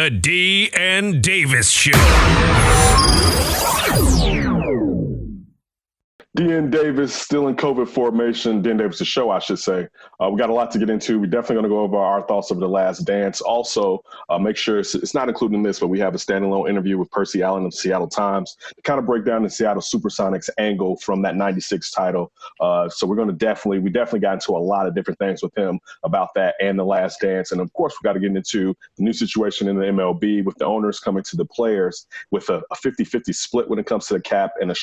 The D and Davis Show. D and Davis still in COVID formation. D and Davis' show, I should say. We got a lot to get into. We're definitely going to go over our thoughts of The Last Dance. Also, make sure it's not including this, but we have a standalone interview with Percy Allen of Seattle Times to kind of break down the Seattle Supersonics angle from that 96 title. So we definitely got into a lot of different things with him about that and The Last Dance. And of course, we got to get into the new situation in the MLB with the owners coming to the players with a 50-50 split when it comes to the cap and a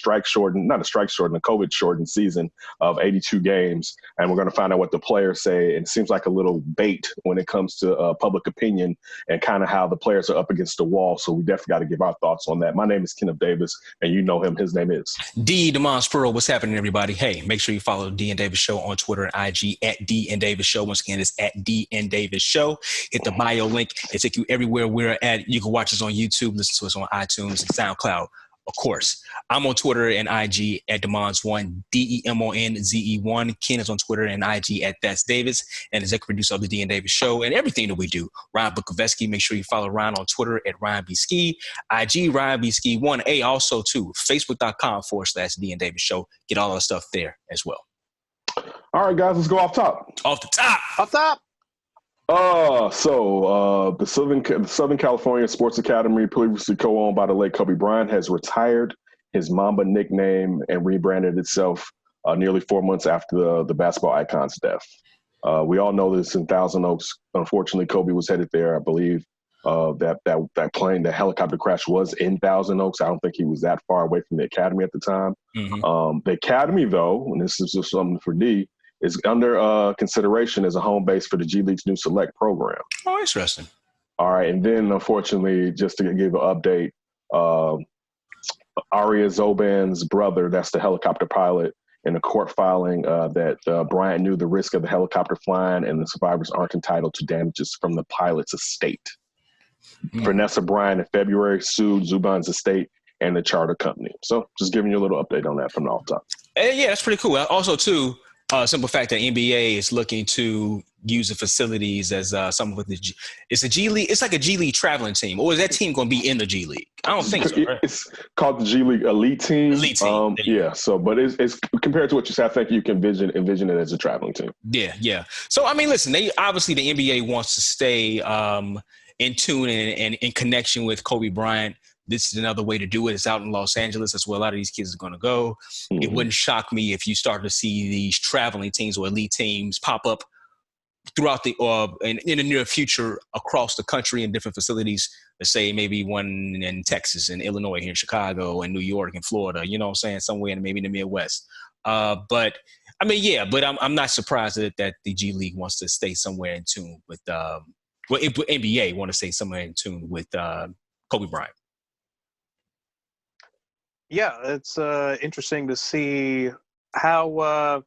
COVID shortened season of 82 games. And we're going to find out what the players say. And it seems like a little bait when it comes to public opinion and kind of how the players are up against the wall. So we definitely got to give our thoughts on that. My name is Kenneth Davis, and you know him. His name is D. DeMons Pearl. What's happening, everybody? Hey, make sure you follow D and Davis Show on Twitter and IG at D and Davis Show. Once again, it's at D and Davis Show. Hit the bio link. It take you everywhere we're at. You can watch us on YouTube, listen to us on iTunes and SoundCloud. Of course, I'm on Twitter and IG at Demons1, DEMONZE1. Ken is on Twitter and IG at That's Davis, and executive producer of the D and Davis Show and everything that we do. Ryan Bukoveski. Make sure you follow Ryan on Twitter at Ryan B. Ski, IG Ryan B. Ski 1A. Also, too, Facebook.com/D and Davis Show. Get all our stuff there as well. All right, guys, let's go off top. Off the top. Off top. The Southern California Sports Academy, previously co-owned by the late Kobe Bryant, has retired his Mamba nickname and rebranded itself nearly 4 months after the basketball icon's death. We all know this in Thousand Oaks. Unfortunately, Kobe was headed there. I believe that plane, the helicopter crash was in Thousand Oaks. I don't think he was that far away from the academy at the time. Mm-hmm. The academy, though, and this is just something for D, is under consideration as a home base for the G League's new select program. Oh, interesting. All right. And then, unfortunately, just to give an update, Aria Zoban's brother, that's the helicopter pilot, in a court filing that Bryant knew the risk of the helicopter flying and the survivors aren't entitled to damages from the pilot's estate. Vanessa Bryant in February sued Zuban's estate and the charter company. So just giving you a little update on that from the off top. Yeah, that's pretty cool. Also, too, simple fact that NBA is looking to use the facilities as some of the it's a G League. It's like a G League traveling team, or is that team going to be in the G League? I don't think so. Right? It's called the G League Elite Team. Elite Team. Yeah. So, but it's compared to what you said. I think you can envision it as a traveling team. Yeah. So, I mean, listen. They obviously the NBA wants to stay in tune and in connection with Kobe Bryant. This is another way to do it. It's out in Los Angeles. That's where a lot of these kids are going to go. Mm-hmm. It wouldn't shock me if you start to see these traveling teams or elite teams pop up throughout the in the near future across the country in different facilities. Let's say maybe one in Texas and Illinois, here in Chicago and New York and Florida. You know what I'm saying? Somewhere maybe in the Midwest. But I mean, yeah. But I'm not surprised that the G League wants to stay somewhere in tune with. NBA want to stay somewhere in tune with Kobe Bryant. Yeah, it's interesting to see how.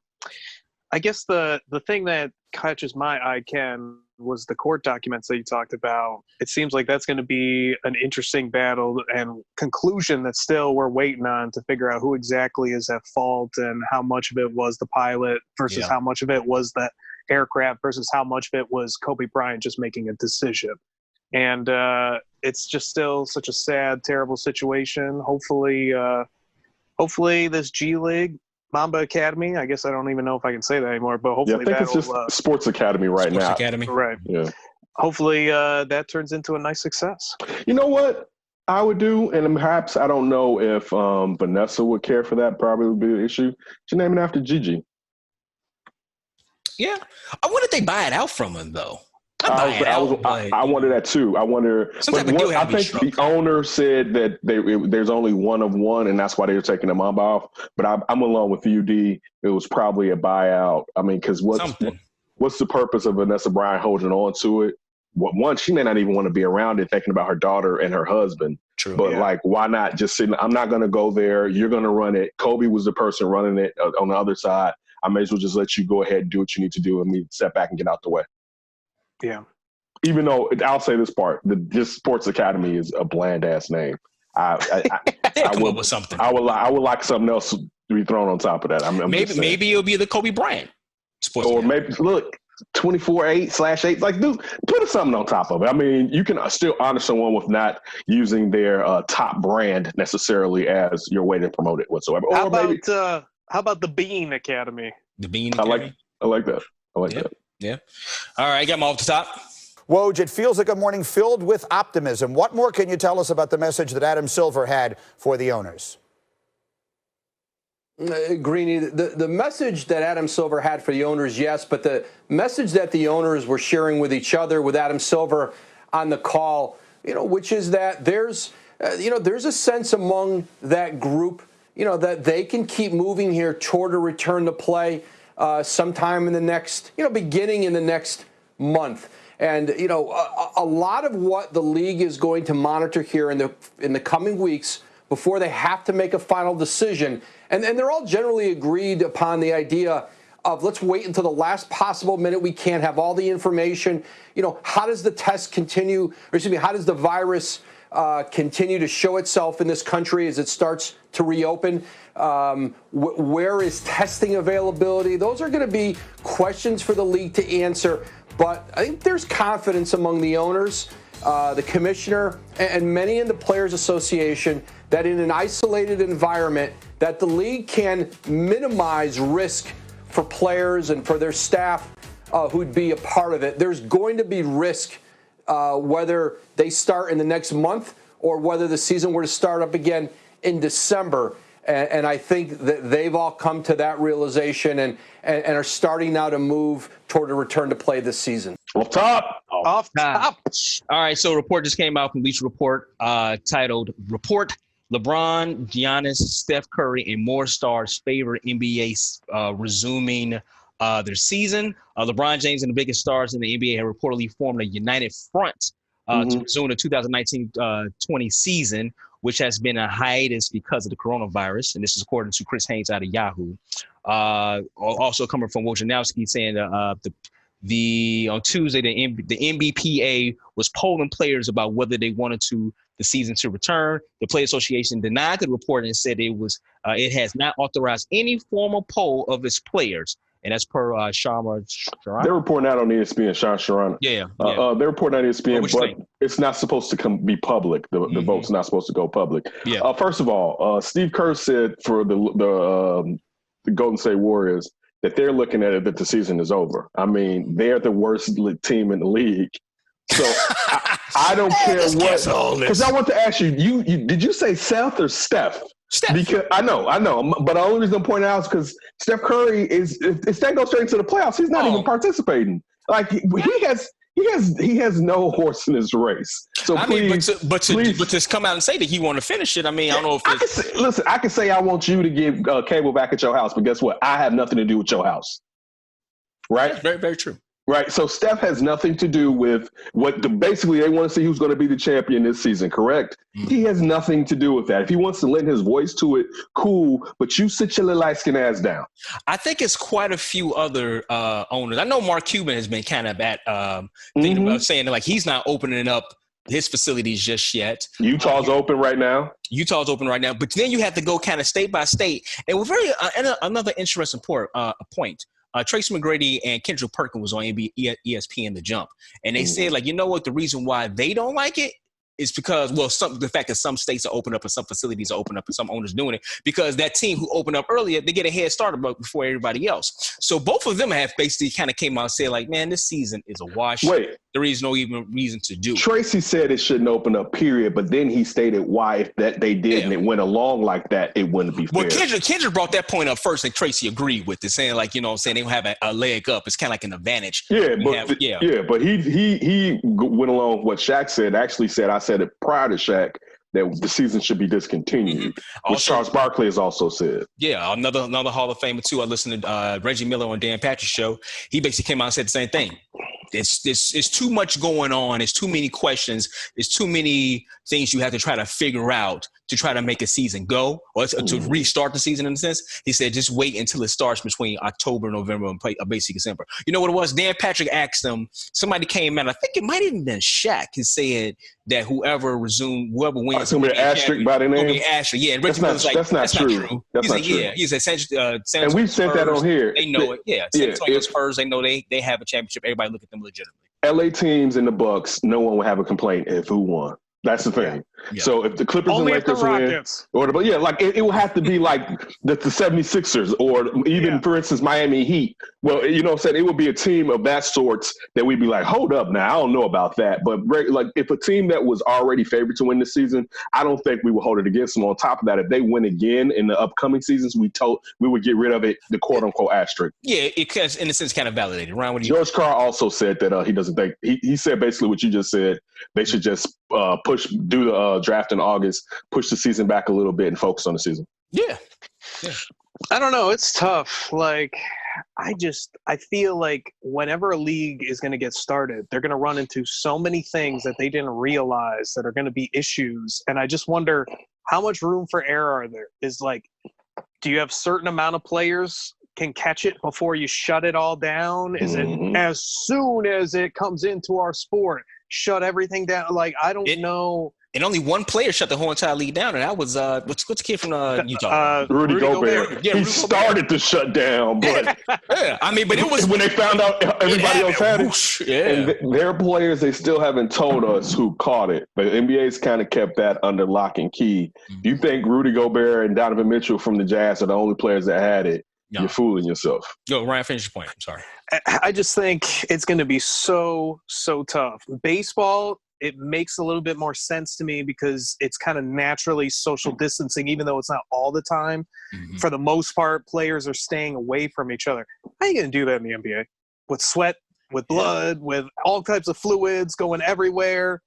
I guess the thing that catches my eye, Ken, was the court documents that you talked about. It seems like that's going to be an interesting battle and conclusion that still we're waiting on to figure out who exactly is at fault and how much of it was the pilot versus how much of it was the aircraft versus how much of it was Kobe Bryant just making a decision. And it's just still such a sad, terrible situation. Hopefully this G League, Mamba Academy, I guess I don't even know if I can say that anymore, but hopefully I think it's just Sports Academy right now. Sports Academy. Right. Yeah. Hopefully that turns into a nice success. You know what I would do, and perhaps I don't know if Vanessa would care for that, probably would be an issue. Should name it after Gigi. Yeah. I wonder if they buy it out from him, though. I wonder that too. I wonder. I think the owner said that there's only one of one, and that's why they were taking the Mamba off. But I'm along with you, D. It was probably a buyout. I mean, because what's the purpose of Vanessa Bryant holding on to it? One, she may not even want to be around it, thinking about her daughter and her husband. True. But like, why not just sit? I'm not going to go there. You're going to run it. Kobe was the person running it on the other side. I may as well just let you go ahead and do what you need to do, and me step back and get out the way. Yeah. Even though I'll say this part, just Sports Academy is a bland ass name. I come up with something. I would like something else to be thrown on top of that. Maybe it'll be the Kobe Bryant Sports. Or Academy. maybe look, 24/8/8. Like, dude, put something on top of it. I mean, you can still honor someone with not using their top brand necessarily as your way to promote it whatsoever. Or How about the Bean Academy? The Bean Academy? I like that. That. Yeah. All right, got him off the top. Woj, it feels like a morning filled with optimism. What more can you tell us about the message that Adam Silver had for the owners? Greeny, the message that Adam Silver had for the owners, yes, but the message that the owners were sharing with each other, with Adam Silver on the call, which is that there's a sense among that group, that they can keep moving here toward a return to play sometime in the next, beginning in the next month. And, a lot of what the league is going to monitor here in the coming weeks before they have to make a final decision. And they're all generally agreed upon the idea of let's wait until the last possible minute we can, have all the information. How does the test continue, or excuse me, how does the virus continue to show itself in this country as it starts to reopen? Where is testing availability? Those are going to be questions for the league to answer. But I think there's confidence among the owners, the commissioner, and many in the Players Association that in an isolated environment that the league can minimize risk for players and for their staff who'd be a part of it. There's going to be risk whether they start in the next month or whether the season were to start up again in December. And I think that they've all come to that realization and are starting now to move toward a return to play this season. Off top. All right, so a report just came out from Bleacher Report titled Report LeBron, Giannis, Steph Curry, and more stars favor NBA resuming their season. LeBron James and the biggest stars in the NBA have reportedly formed a united front to resume the 2019-20 season, which has been a hiatus because of the coronavirus. And this is according to Chris Haynes out of Yahoo. Also coming from Wojnarowski saying on Tuesday, the MBPA was polling players about whether they wanted the season to return. The Players Association denied the report and said it has not authorized any formal poll of its players. And that's per Sharma. They're reporting out on ESPN, Sean Sharana. Yeah. They're reporting on ESPN, but it's not supposed to be public. The vote's not supposed to go public. Yeah. First of all, Steve Kerr said for the Golden State Warriors that they're looking at it that the season is over. I mean, they're the worst team in the league. So I don't care what. Because I want to ask you, did you say Seth or Steph? Steph. Because I know. But the only reason I'm pointing out is because Steph Curry if Steph goes straight into the playoffs, he's not even participating. Like he has no horse in his race. So but to come out and say that he want to finish it, I mean, I don't know if I can say I want you to give cable back at your house, but guess what? I have nothing to do with your house. Right? Very, very true. Right. So Steph has nothing to do with basically they want to see who's going to be the champion this season, correct? He has nothing to do with that. If he wants to lend his voice to it, cool, but you sit your little light-skinned ass down. I think it's quite a few other owners. I know Mark Cuban has been kind of at thinking about saying like he's not opening up his facilities just yet. Utah's open right now. But then you have to go kind of state by state. And we're another interesting point. Tracy McGrady and Kendrick Perkins was on ESPN The Jump. And they said, like, you know what, the reason why they don't like it is because, the fact that some states are open up and some facilities are open up and some owners doing it, because that team who opened up earlier, they get a head start before everybody else. So both of them have basically kind of came out and said, like, man, this season is a wash. Wait. There is no even reason to do it. Tracy said it shouldn't open up, period. But then he stated why if that they did and it went along like that, it wouldn't be fair. Well, Kendrick brought that point up first, and Tracy agreed with it, saying like, they don't have a leg up. It's kind of like an advantage. But he went along with what Shaq said. Actually said, I said it prior to Shaq, that the season should be discontinued, which Charles Barkley has also said. Yeah, another Hall of Famer too. I listened to Reggie Miller on Dan Patrick's show. He basically came out and said the same thing. It's too much going on. It's too many questions. It's too many things you have to try to figure out to try to make a season go or to restart the season in a sense. He said, just wait until it starts between October and November and play basically December. You know what it was? Dan Patrick asked him, somebody came out, I think it might have even been Shaq, he said that whoever wins. It's going to be an asterisk by the name? Asterisk, yeah. And Richard was like, that's not true. That's not true. Yeah, he said, and we've said that on here. They know it. Yeah, San Antonio Spurs, they know they have a championship. Everybody look at them legitimately. LA teams and the Bucks, no one would have a complaint if who won. That's the thing. Yeah. So if the Clippers only and Lakers win, or like it will have to be like the 76ers or even, for instance, Miami Heat. Well, you know what I'm saying? It would be a team of that sorts that we'd be like, hold up now, I don't know about that. But like if a team that was already favored to win this season, I don't think we would hold it against them. On top of that, if they win again in the upcoming seasons, we would get rid of it, the quote unquote asterisk. Yeah, it in a sense kind of validated. Ryan, what do you George Carr also said that he doesn't think he said basically what you just said. They should just do the draft in August, push the season back a little bit and focus on the season. Yeah. I don't know. It's tough. Like, I feel like whenever a league is going to get started, they're going to run into so many things that they didn't realize that are going to be issues. And I just wonder how much room for error are there? Is like, do you have a certain amount of players can catch it before you shut it all down? Is it as soon as it comes into our sport, shut everything down? Like, I don't know. And only one player shut the whole entire league down, and that was what's the kid from Utah? Rudy Gobert. Yeah, he started to shut down, but I mean, but it was when they found out everybody else had it. Yeah. And their players, they still haven't told us who caught it. But the NBA's kind of kept that under lock and key. Do you think Rudy Gobert and Donovan Mitchell from the Jazz are the only players that had it? No. You're fooling yourself. Yo, Ryan, finish your point. I'm sorry. I just think it's going to be so tough. Baseball, it makes a little bit more sense to me because it's kind of naturally social distancing, even though it's not all the time. For the most part, players are staying away from each other. How are you going to do that in the NBA? With sweat, with blood, with all types of fluids going everywhere.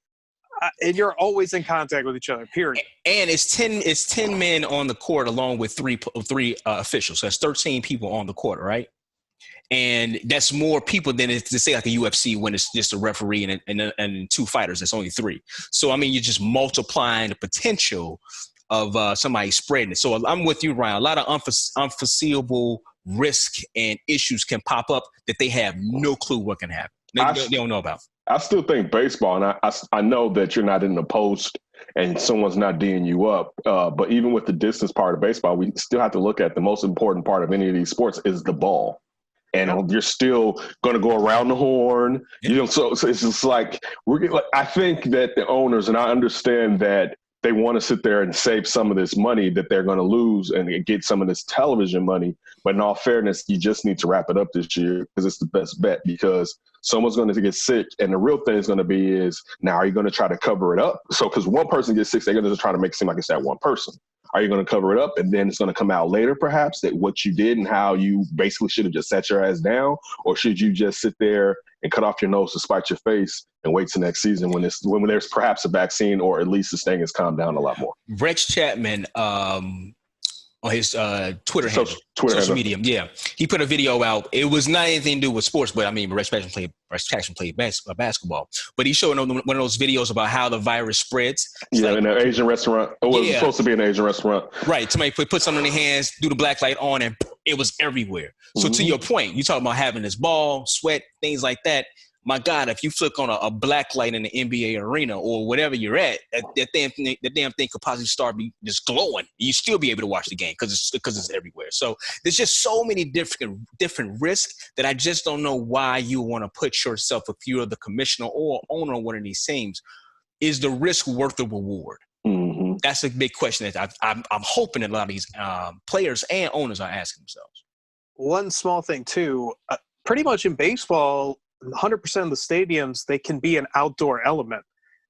And you're always in contact with each other, period. And it's 10 men on the court along with three officials. So that's 13 people on the court, right? And that's more people than it's to say like a UFC when it's just a referee and two fighters. That's only 3. So, I mean, you're just multiplying the potential of somebody spreading it. So I'm with you, Ryan. A lot of unforeseeable risk and issues can pop up that they have no clue what can happen. They don't know about. I still think baseball, and I know that you're not in the post and someone's not D'ing you up, but even with the distance part of baseball, we still have to look at the most important part of any of these sports is the ball. And you're still going to go around the horn. You know, so it's just like I think that the owners, and I understand that they want to sit there and save some of this money that they're going to lose and get some of this television money. But in all fairness, you just need to wrap it up this year because it's the best bet because someone's going to get sick. And the real thing is going to be is now are you going to try to cover it up? So because one person gets sick, they're going to try to make it seem like it's that one person. Are you going to cover it up and then it's going to come out later perhaps that what you did and how you basically should have just sat your ass down? Or should you just sit there and cut off your nose to spite your face and wait till next season when there's perhaps a vaccine or at least this thing has calmed down a lot more? Rex Chapman on his Twitter handle, social media, he put a video out. It was not anything to do with sports, but I mean, Rex Chapman played basketball. But he showed one of those videos about how the virus spreads. It's in an Asian restaurant. It was supposed to be an Asian restaurant. Right. Somebody put something in their hands, do the black light on, and it was everywhere. So to your point, you talk about having this ball, sweat, things like that. My God, if you flick on a black light in the NBA arena or whatever you're at, that damn thing could possibly start just glowing. You still be able to watch the game because it's everywhere. So there's just so many different risks that I just don't know why you want to put yourself, if you're the commissioner or owner of one of these teams, is the risk worth the reward? Mm-hmm. That's a big question that I'm hoping that a lot of these players and owners are asking themselves. One small thing too, pretty much in baseball, 100% of the stadiums, they can be an outdoor element.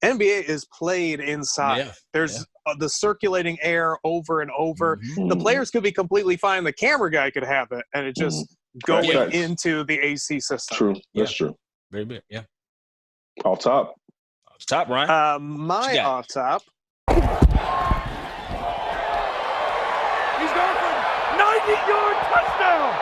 NBA is played inside. Yeah, there's the circulating air over and over. Mm-hmm. The players could be completely fine. The camera guy could have it, and it just going into the AC system. True. That's true. Very big. Yeah. Off top. Off top, Ryan. My off top. He's going for 90-yard touchdown.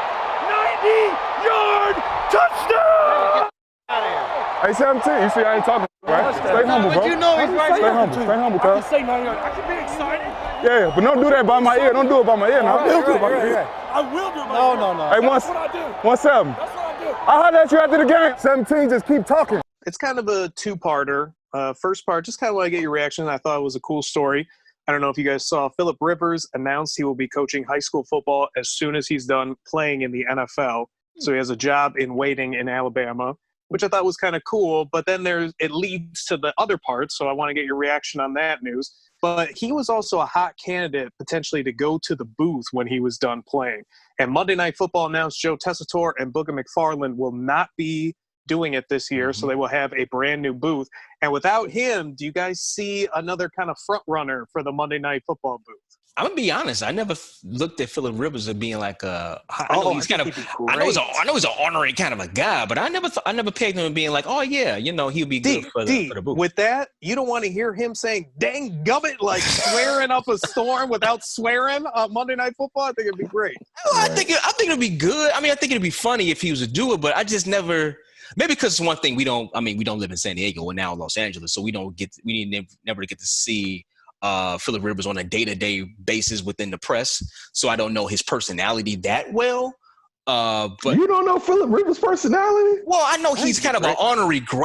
90-yard touchdown. Out of here. Hey, 17, you see I ain't talking, right? Stay humble, bro. But you know he's right Stay here. humble, stay humble, I can cuz. say nothing. I can be excited. Yeah, but don't do that by my ear. Don't do it by my ear, no. I will do it by your ear. I will do it by your ear. Hey, That's what I do. 1-7. That's what I do. I heard that you after the game. 17, just keep talking. It's kind of a two-parter. First part, just kind of want to get your reaction. I thought it was a cool story. I don't know if you guys saw, Phillip Rivers announced he will be coaching high school football as soon as he's done playing in the NFL. So he has a job in waiting in Alabama, which I thought was kind of cool. But then it leads to the other part, so I want to get your reaction on that news. But he was also a hot candidate potentially to go to the booth when he was done playing. And Monday Night Football announced Joe Tessitore and Booger McFarland will not be doing it this year, so they will have a brand new booth. And without him, do you guys see another kind of front runner for the Monday Night Football booth? I'm gonna be honest. I never looked at Phillip Rivers as being like I know he's an ornery kind of a guy, but I never pegged him as being like, oh yeah, he'll be good for the booth. With that, you don't want to hear him saying "dang gummit" like swearing up a storm without swearing on Monday Night Football. I think it'd be great. I think it'd be good. I mean, I think it'd be funny if he was to do it, but I just never. Maybe because it's one thing we don't live in San Diego. We're now in Los Angeles, so we never get to see Phillip Rivers on a day-to-day basis within the press. So I don't know his personality that well. But you don't know Phillip Rivers' personality? Well, I know he's kind of an ornery guy.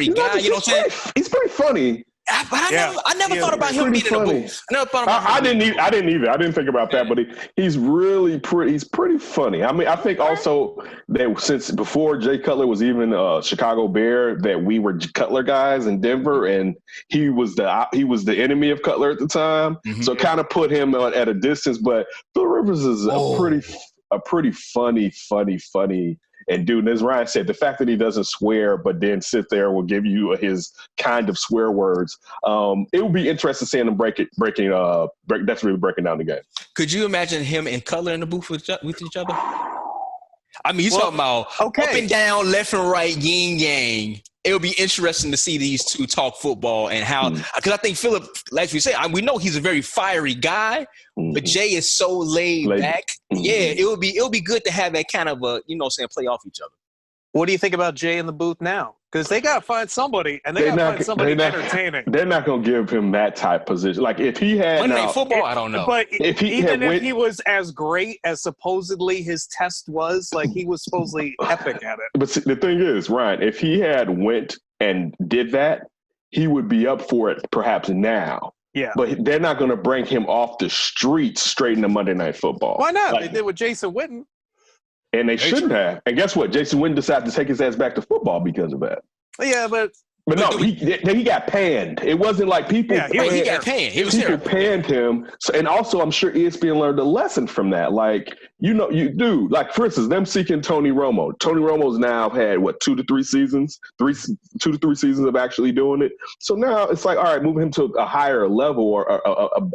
You know what I'm saying? He's pretty funny. But I never thought about him being in the booth. I never thought about him. I didn't either. I didn't think about that, but he's really pretty. He's pretty funny. I mean, I think also that since before Jay Cutler was even a Chicago Bear, that we were Cutler guys in Denver, and he was the enemy of Cutler at the time. Mm-hmm. So it kind of put him at a distance. But Phil Rivers is a pretty funny. And dude, as Ryan said, the fact that he doesn't swear, but then sit there will give you his kind of swear words. It would be interesting seeing him breaking down the game. Could you imagine him and Cutler in the booth with each other? I mean, he's talking about up and down, left and right, yin yang. It would be interesting to see these two talk football and how, because I think Phillip, like we say, we know he's a very fiery guy, but Jay is so laid back. Mm-hmm. Yeah, it would be good to have that kind of play off each other. What do you think about Jay in the booth now? Because they got to find somebody, and they got to find somebody entertaining. They're not going to give him that type position. Like if he had Monday Night Football, I don't know. But if he was as great as supposedly his test was, like he was supposedly epic at it. But see, the thing is, Ryan, if he had went and did that, he would be up for it perhaps now. Yeah. But they're not going to bring him off the streets straight into Monday Night Football. Why not? They did with Jason Witten. And they shouldn't have. And guess what? Jason Witten decided to take his ass back to football because of that. Yeah, but no, he got panned. It wasn't like people. Yeah, he got panned. He was people panned him. So, and also, I'm sure ESPN learned a lesson from that. Like, you do. Like, for instance, them seeking Tony Romo. Tony Romo's now had, 2 to 3 seasons? 2 to 3 seasons of actually doing it. So now it's like, all right, moving him to a higher level or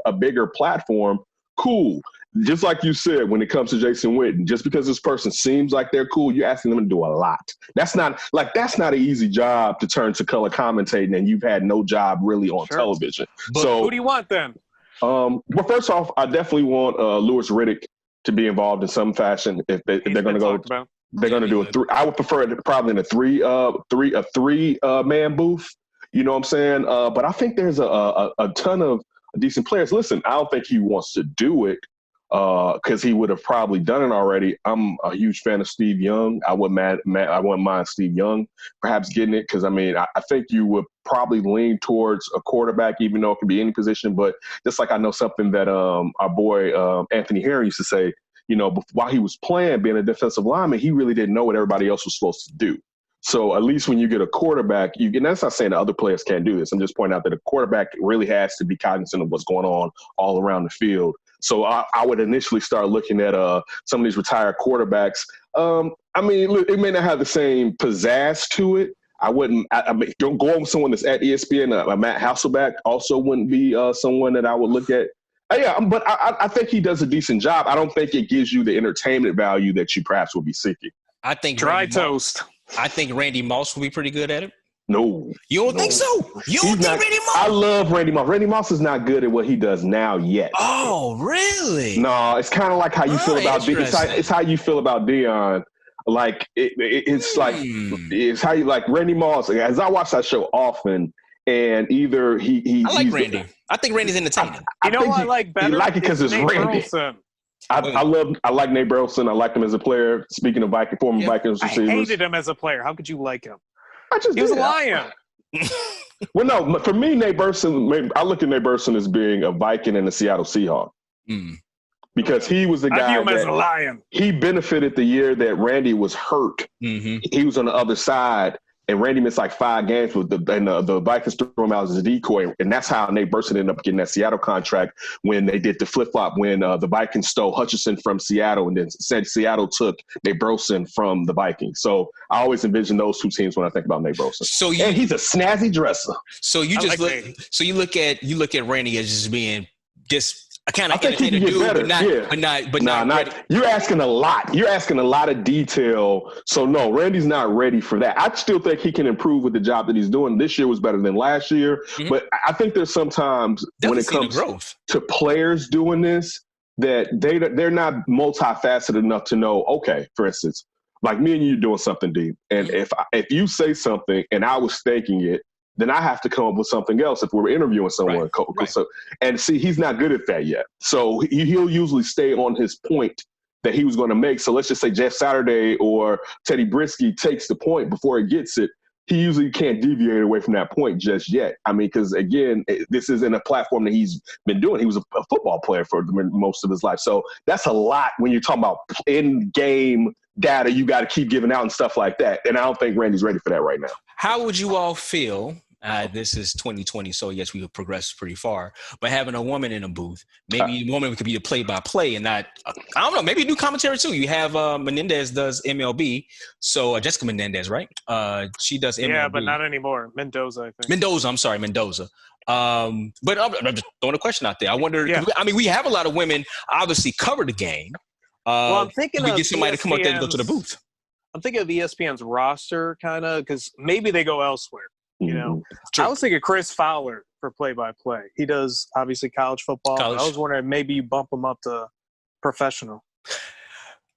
a bigger platform. Cool. Just like you said, when it comes to Jason Witten, just because this person seems like they're cool, you're asking them to do a lot. That's not an easy job to turn to color commentating, and you've had no job really on television. But so who do you want then? Well, first off, I definitely want Louis Riddick to be involved in some fashion. If they're going to go, they're going to do a 3. I would prefer it probably in a three man booth. You know what I'm saying? But I think there's a ton of decent players. Listen, I don't think he wants to do it. Because he would have probably done it already. I'm a huge fan of Steve Young. I wouldn't mind Steve Young perhaps getting it because, I think you would probably lean towards a quarterback, even though it could be any position. But just like I know something that our boy Anthony Herron used to say, while he was playing, being a defensive lineman, he really didn't know what everybody else was supposed to do. So at least when you get a quarterback, and that's not saying that other players can't do this. I'm just pointing out that a quarterback really has to be cognizant of what's going on all around the field. So I would initially start looking at some of these retired quarterbacks. Look, it may not have the same pizzazz to it. Don't go with someone that's at ESPN. Matt Hasselbeck also wouldn't be someone that I would look at. But I think he does a decent job. I don't think it gives you the entertainment value that you perhaps would be seeking. I think dry toast. I think Randy Moss will be pretty good at it. No. You don't think so? You don't think Randy Moss? I love Randy Moss. Randy Moss is not good at what he does now yet. Oh, really? No, it's kind of like how you feel about Deion. It's how you feel about Deion. Like it's how you like Randy Moss. As I watch that show often, and either he I like Randy. I think Randy's entertaining. I like better. You like it because it's Nate Randy. Burleson. I like Nate Burleson. I liked him as a player. Speaking of former Vikings receivers, I hated him as a player. How could you like him? He was a lion. Well, no, for me, Nate Burleson, I look at Nate Burleson as being a Viking and a Seattle Seahawk. Because he was the guy I view him as a lion. He benefited the year that Randy was hurt. Mm-hmm. He was on the other side, and Randy missed like 5 games and the Vikings threw him out as a decoy. And that's how Nate Burleson ended up getting that Seattle contract when they did the flip-flop when the Vikings stole Hutchinson from Seattle and then said Seattle took Nate Burleson from the Vikings. So I always envision those 2 teams when I think about Nate Burleson. And he's a snazzy dresser. So you just look at Randy as just being just – I kind of think he can get better. but not you're asking a lot. You're asking a lot of detail. So no, Randy's not ready for that. I still think he can improve with the job that he's doing. This year was better than last year, but I think there's sometimes when it comes to players doing this that they're not multifaceted enough to know. Okay, for instance, like me and you doing something deep, and if you say something and I was thinking it, then I have to come up with something else if we're interviewing someone. Right. So, and see, he's not good at that yet. So he'll usually stay on his point that he was going to make. So let's just say Jeff Saturday or Teddy Brisky takes the point before he gets it. He usually can't deviate away from that point just yet. I mean, because again, this isn't a platform that he's been doing. He was a football player for most of his life. So that's a lot when you're talking about in-game data you got to keep giving out and stuff like that. And I don't think Randy's ready for that right now. How would you all feel? This is 2020, so yes, we have progressed pretty far. But having a woman in a booth, maybe a woman could be a play-by-play and not, I don't know, maybe do commentary too. You have Menendez does MLB, so Jessica Menendez, right? She does MLB. Yeah, but not anymore. Mendoza, I think. Mendoza. But I'm just throwing a question out there. I wonder. Yeah. I mean, we have a lot of women obviously cover the game. Well, I'm thinking we get somebody to come up there and go to the booth. I'm thinking of ESPN's roster, kind of, because maybe they go elsewhere. You know, I was thinking Chris Fowler for play-by-play. He does obviously college football. I was wondering maybe you bump him up to professional.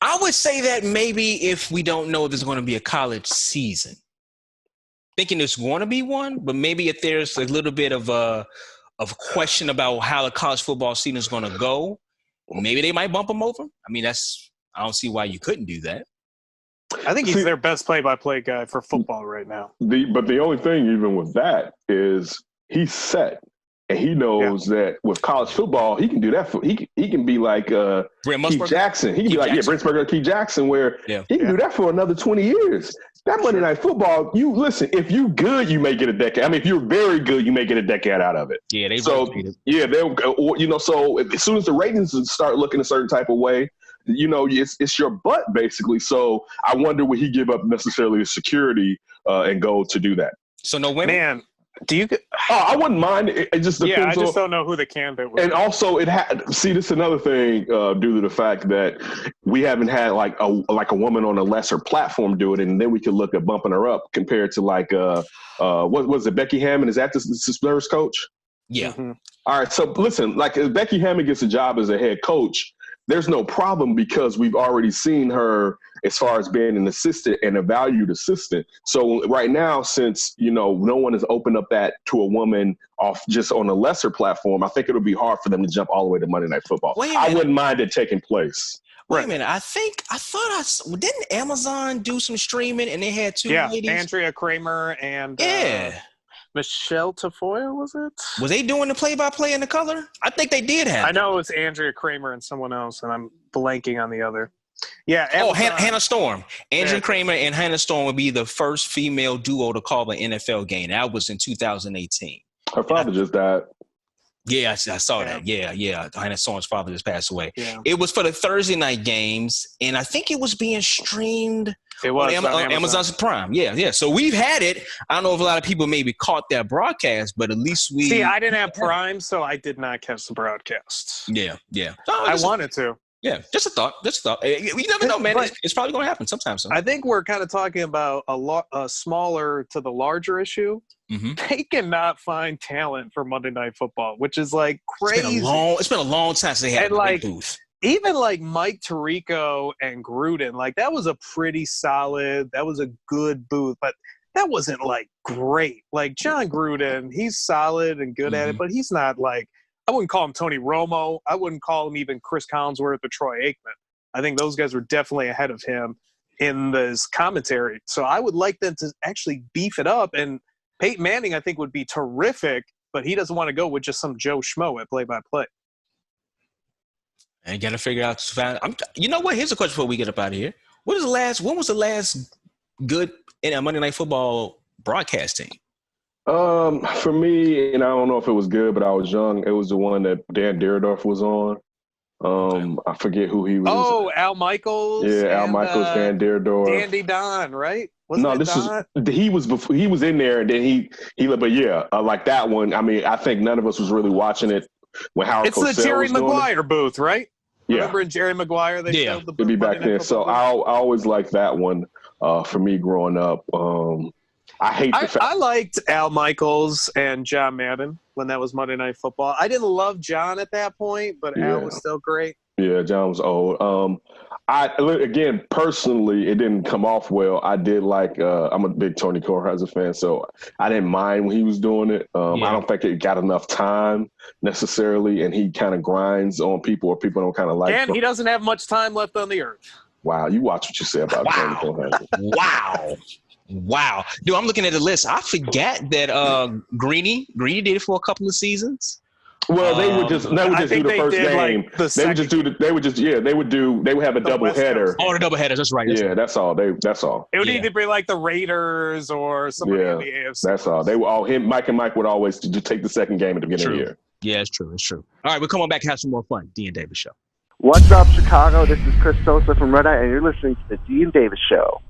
I would say that maybe if we don't know there's going to be a college season, thinking there's going to be one, but maybe if there's a little bit of a question about how the college football season is going to go, maybe they might bump him over. I mean, I don't see why you couldn't do that. I think he's their best play-by-play guy for football right now. But the only thing, even with that, is he's set, and he knows that with college football, he can do that. He can be like Keith Jackson. He can be like Brent Musburger, Keith Jackson, where he can do that for another 20 years. That Monday Night Football, if you good, you may get a decade. I mean, if you're very good, you may get a decade out of it. Yeah, they'll so as soon as the ratings start looking a certain type of way, it's your butt basically. So I wonder would he give up necessarily the security and go to do that? So no women. Man, do you? I wouldn't mind. It just depends. Yeah, I just don't know who the candidate was. And also, this is another thing due to the fact that we haven't had like a woman on a lesser platform do it, and then we could look at bumping her up compared to like what was it, Becky Hammond? Is that the Spurs coach? Yeah. Mm-hmm. All right. So listen, like if Becky Hammond gets a job as a head coach, there's no problem because we've already seen her as far as being an assistant and a valued assistant. So right now, since, no one has opened up that to a woman off just on a lesser platform, I think it'll be hard for them to jump all the way to Monday Night Football. I wouldn't mind it taking place. Wait a minute. Didn't Amazon do some streaming and they had 2 ladies? Andrea Kramer and Michelle Tafoya, was it? Was they doing the play-by-play in the color? I think they did have. I know it was Andrea Kramer and someone else, and I'm blanking on the other. Yeah. Hannah Storm. Andrea Kramer and Hannah Storm would be the first female duo to call an NFL game. That was in 2018. Her father just died. Yeah, I saw that. Yeah. Hannah Storm's father just passed away. Yeah. It was for the Thursday night games, and I think it was being streamed. It was on Amazon's Prime. Yeah. So we've had it. I don't know if a lot of people maybe caught that broadcast, but at least we. See, I didn't have Prime, so I did not catch the broadcast. Yeah. I wanted to. Yeah, just a thought. We never know, man. It's probably going to happen sometime soon. I think we're kind of talking about a smaller to the larger issue. Mm-hmm. They cannot find talent for Monday Night Football, which is like crazy. It's been a long time since they had a booth. even like Mike Tirico and Gruden, like that was a pretty solid, that was a good booth, but that wasn't like great. Like John Gruden, he's solid and good at it, but he's not like, I wouldn't call him Tony Romo. I wouldn't call him even Chris Collinsworth or Troy Aikman. I think those guys were definitely ahead of him in this commentary. So I would like them to actually beef it up. And Peyton Manning, I think, would be terrific, but he doesn't want to go with just some Joe Schmo at play-by-play. And got to figure out. You know what? Here's a question before we get up out of here. When was the last good Monday Night Football broadcasting? For me, and I don't know if it was good, but I was young. It was the one that Dan Dierdorf was on. I forget who he was. Oh, Al Michaels. Yeah, Al Michaels, Dan Dierdorf, Dandy Don, right? He was in there, and then he but yeah, like that one. I mean, I think none of us was really watching it when Howard. It's the Jerry Maguire booth, right? Yeah. Remember in Jerry Maguire? They showed the booth. It'd be back then. So I always liked that one. For me growing up, I liked Al Michaels and John Madden when that was Monday Night Football. I didn't love John at that point, but Al was still great. Yeah, John was old. Again, personally, it didn't come off well. I did like, I'm a big Tony Kornheiser fan, so I didn't mind when he was doing it. I don't think it got enough time necessarily, and he kind of grinds on people, or people don't kind of like him. And he doesn't have much time left on the earth. Wow, you watch what you say about Tony Kornheiser. Wow. Dude, I'm looking at the list. I forgot that Greeny did it for a couple of seasons. Well, they would just do the first game. They would have a double header. Oh, the double headers. That's right. That's all. It would either be like the Raiders or somebody in the AFC. That's all. They were all him. Mike and Mike would always just take the second game at the beginning of the year. Yeah, it's true. All right, we'll come on back and have some more fun. Dean Davis Show. What's up, Chicago? This is Chris Sosa from Red Eye, and you're listening to the Dean Davis Show.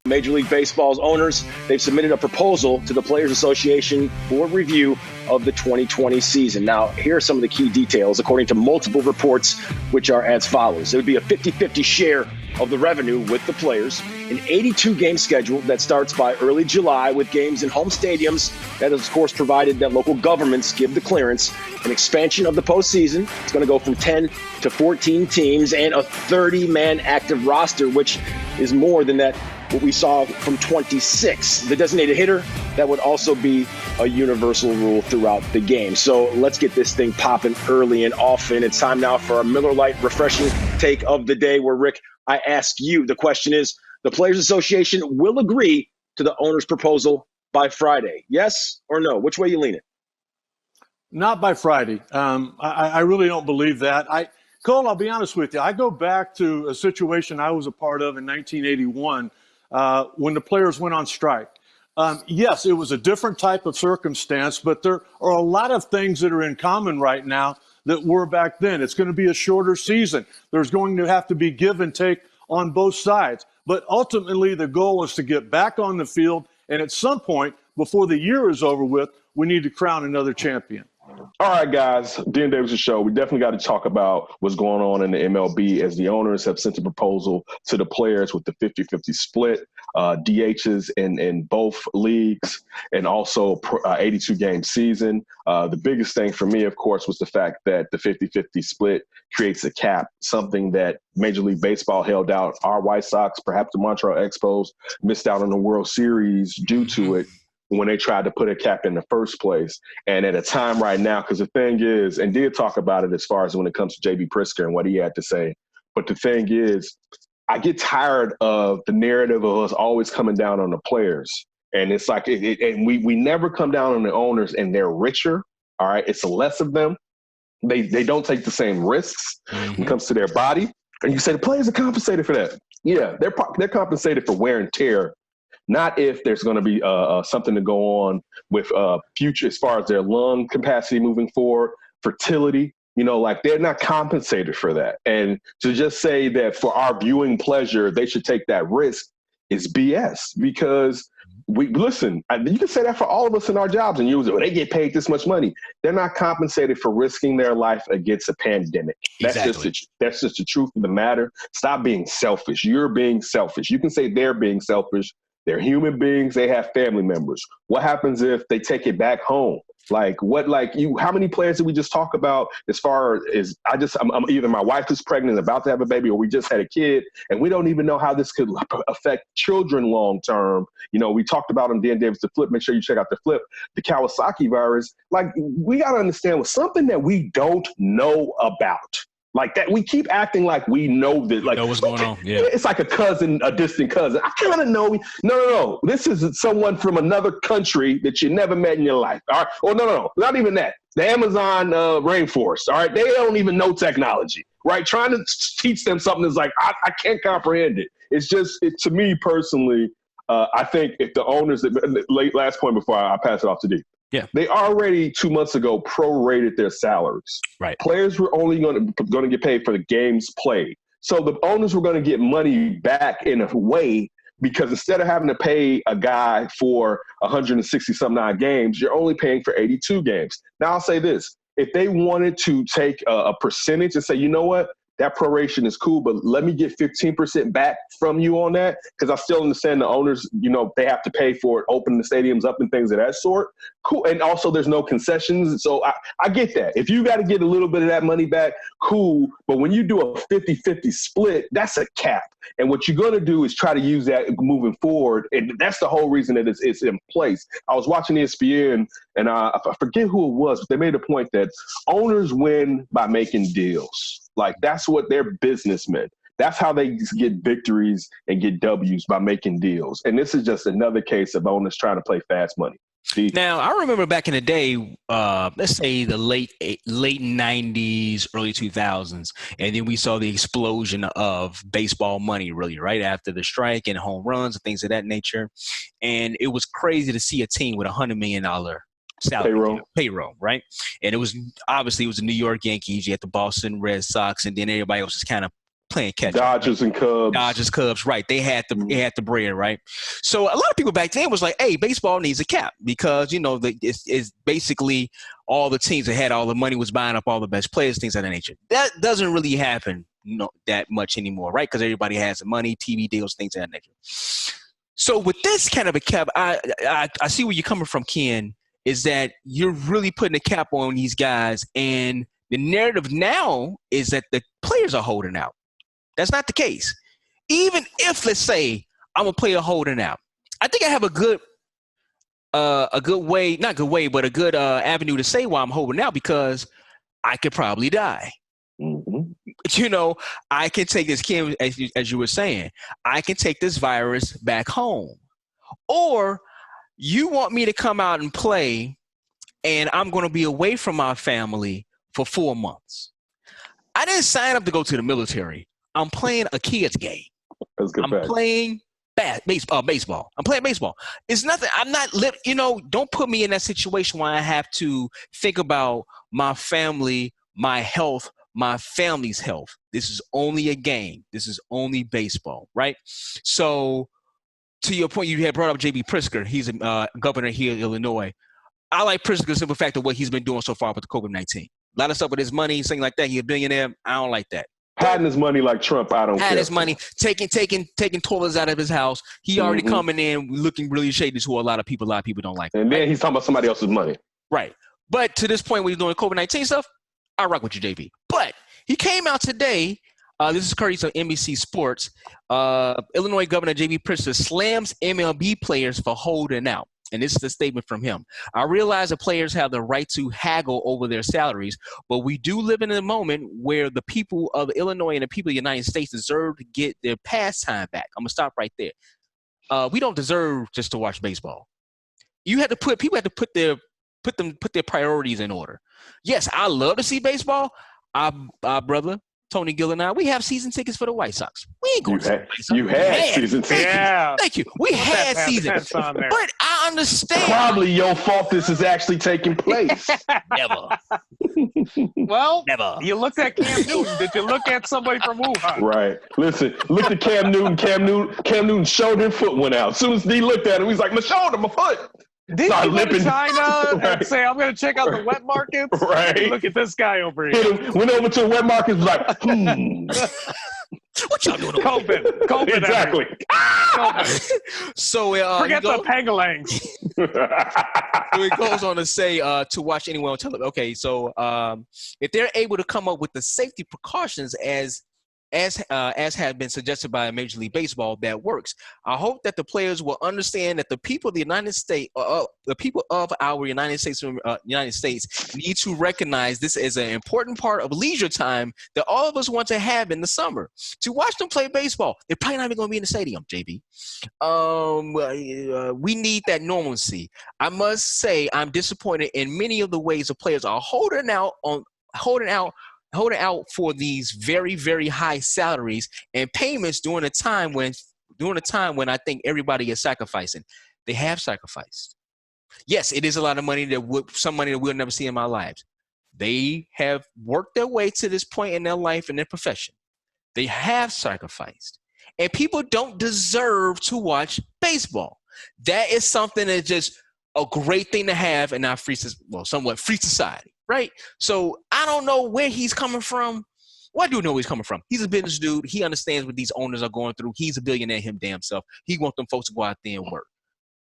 Major League Baseball's owners, they've submitted a proposal to the Players Association for review of the 2020 season. Now, here are some of the key details, according to multiple reports, which are as follows. It would be a 50-50 share of the revenue with the players, an 82-game schedule that starts by early July with games in home stadiums. That is, of course, provided that local governments give the clearance. An expansion of the postseason. It's going to go from 10 to 14 teams and a 30-man active roster, which is more than that what we saw from 26. The designated hitter, that would also be a universal rule throughout the game. So let's get this thing popping early and often. It's time now for our Miller Lite refreshing take of the day, where, Rick, I ask you, the question is, the Players Association will agree to the owner's proposal by Friday. Yes or no? Which way are you leaning? Not by Friday. I really don't believe that. Cole, I'll be honest with you. I go back to a situation I was a part of in 1981 when the players went on strike. Yes, it was a different type of circumstance, but there are a lot of things that are in common right now that were back then. It's going to be a shorter season. There's going to have to be give and take on both sides. But ultimately, the goal is to get back on the field, and at some point, before the year is over with, we need to crown another champion. All right, guys, Dean Davis' show. We definitely got to talk about what's going on in the MLB, as the owners have sent a proposal to the players with the 50-50 split, DHs in both leagues, and also 82-game season. The biggest thing for me, of course, was the fact that the 50-50 split creates a cap, something that Major League Baseball held out. Our White Sox, perhaps the Montreal Expos, missed out on the World Series due to it when they tried to put a cap in the first place. And at a time right now, because the thing is, and did talk about it as far as when it comes to J.B. Pritzker and what he had to say, but the thing is, I get tired of the narrative of us always coming down on the players. And it's like, and we never come down on the owners, and they're richer, all right? It's less of them. They don't take the same risks when it comes to their body. And you say the players are compensated for that. Yeah, they're compensated for wear and tear, not if there's going to be something to go on with future as far as their lung capacity moving forward, fertility. You know, like, they're not compensated for that. And to just say that for our viewing pleasure, they should take that risk is BS, because you can say that for all of us in our jobs, and they get paid this much money. They're not compensated for risking their life against a pandemic. Exactly. That's just the truth of the matter. Stop being selfish. You're being selfish. You can say they're being selfish. They're human beings. They have family members. What happens if they take it back home? Like how many players did we just talk about as far as I'm either my wife is pregnant about to have a baby or we just had a kid and we don't even know how this could affect children long term. You know, we talked about on Dan Davis, the flip, make sure you check out the flip, the Kawasaki virus. Like we got to understand with something that we don't know about. Like that, we keep acting like we know that. Like, know what's going on. Yeah, it's like a distant cousin. I kind of know. No. This is someone from another country that you never met in your life. All right. Or no, not even that. The Amazon rainforest. All right. They don't even know technology. Right. Trying to teach them something is like I can't comprehend it. It's just to me personally. I think if the owners, last point before I pass it off to D. Yeah, they already 2 months ago prorated their salaries. Right, players were only going to get paid for the games played. So the owners were going to get money back in a way because instead of having to pay a guy for 160-some-odd games, you're only paying for 82 games. Now I'll say this: if they wanted to take a percentage and say, you know what? That proration is cool, but let me get 15% back from you on that because I still understand the owners, you know, they have to pay for it, open the stadiums up and things of that sort. Cool. And also there's no concessions. So I get that. If you got to get a little bit of that money back, cool. But when you do a 50-50 split, that's a cap. And what you're going to do is try to use that moving forward. And that's the whole reason that it's in place. I was watching ESPN and I forget who it was, but they made a point that owners win by making deals. Like that's what they're businessmen. That's how they get victories and get W's, by making deals. And this is just another case of owners trying to play fast money. Now, I remember back in the day, let's say the late 90s, early 2000s, and then we saw the explosion of baseball money really right after the strike and home runs and things of that nature. And it was crazy to see a team with $100 million salary payroll, right? And it was the New York Yankees, you had the Boston Red Sox, and then everybody else was kind of playing catch up. Dodgers and Cubs, right? They had the bread, right? So a lot of people back then was like, "Hey, baseball needs a cap because you know it's basically all the teams that had all the money was buying up all the best players, things of that nature." That doesn't really happen, that much anymore, right? Because everybody has the money, TV deals, things of that nature. So with this kind of a cap, I see where you're coming from, Ken. Is that you're really putting a cap on these guys, and the narrative now is that the players are holding out. That's not the case. Even if, let's say, I'm a player holding out, I think I have a good avenue to say why I'm holding out, because I could probably die. Mm-hmm. You know, I can take this, Kim, as you were saying, I can take this virus back home, or you want me to come out and play, and I'm going to be away from my family for 4 months. I didn't sign up to go to the military. I'm playing a kid's game. That's good. I'm playing baseball. I'm playing baseball. It's nothing. I'm not, don't put me in that situation where I have to think about my family, my health, my family's health. This is only a game. This is only baseball, right? So, to your point, you had brought up J.B. Pritzker. He's a governor here in Illinois. I like Pritzker's simple fact of what he's been doing so far with the COVID-19. A lot of stuff with his money, something like that. He's a billionaire. I don't like that. Hiding his money like Trump, I don't care. Hiding his money, taking toilets out of his house. He already coming in looking really shady to a lot of people. A lot of people don't like him. And then he's talking about somebody else's money. Right. But to this point, when he's doing COVID-19 stuff, I rock with you, JB. But he came out today. This is courtesy of NBC Sports. Illinois Governor J.B. Pritzker slams MLB players for holding out. And this is a statement from him. I realize that players have the right to haggle over their salaries, but we do live in a moment where the people of Illinois and the people of the United States deserve to get their pastime back. I'm going to stop right there. We don't deserve just to watch baseball. People have to put their priorities in order. Yes, I love to see baseball. Our brother Tony Gill and I, we have season tickets for the White Sox. We ain't going to see the White Sox. You had season tickets. Yeah. Thank you. We had season. But I understand. Probably your fault this is actually taking place. Never. Well, never. You looked at Cam Newton. Did you look at somebody from Wuhan? Right. Listen, look at Cam Newton. Cam Newton's shoulder and foot went out. As soon as he looked at him, he's like, my shoulder, my foot. Did he go to China and say, I'm going to check out the wet markets? Right. Look at this guy over here. Went over to the wet markets, was like, What Stop doing COVID. Exactly. So Forget the Pengalangs. so it goes on to say to watch anyone on television. Okay, so if they're able to come up with the safety precautions as has been suggested by Major League Baseball, that works. I hope that the players will understand that the people of the United States, the people of our United States need to recognize this as an important part of leisure time that all of us want to have in the summer. To watch them play baseball, they're probably not even going to be in the stadium, JB. We need that normalcy. I must say I'm disappointed in many of the ways the players are holding out for these very, very high salaries and payments during a time when I think everybody is sacrificing. They have sacrificed. Yes, it is a lot of money some money that we'll never see in our lives. They have worked their way to this point in their life and their profession. They have sacrificed. And people don't deserve to watch baseball. That is something that's just a great thing to have in our somewhat free society. Right? So I don't know where he's coming from. Well, I do know where he's coming from. He's a business dude. He understands what these owners are going through. He's a billionaire him damn self. He wants them folks to go out there and work.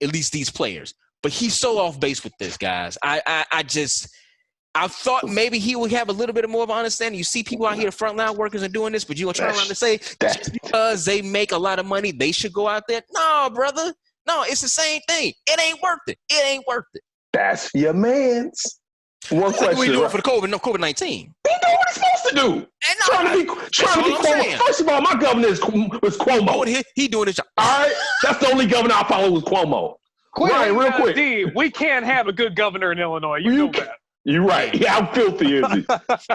At least these players. But he's so off base with this, guys. I thought maybe he would have a little bit more of an understanding. You see people out here, frontline workers are doing this, but you gonna turn around and say just because they make a lot of money, they should go out there? No, brother. No, it's the same thing. It ain't worth it. It ain't worth it. That's your man's. One question. What are you doing for the COVID-19? He doing what he's supposed to do. Trying to be Cuomo. First of all, my governor was Cuomo. He doing his job. All right? That's the only governor I follow was Cuomo. Ryan, real quick. D, we can't have a good governor in Illinois. You know that. You're right. Yeah, I'm filthy, is he?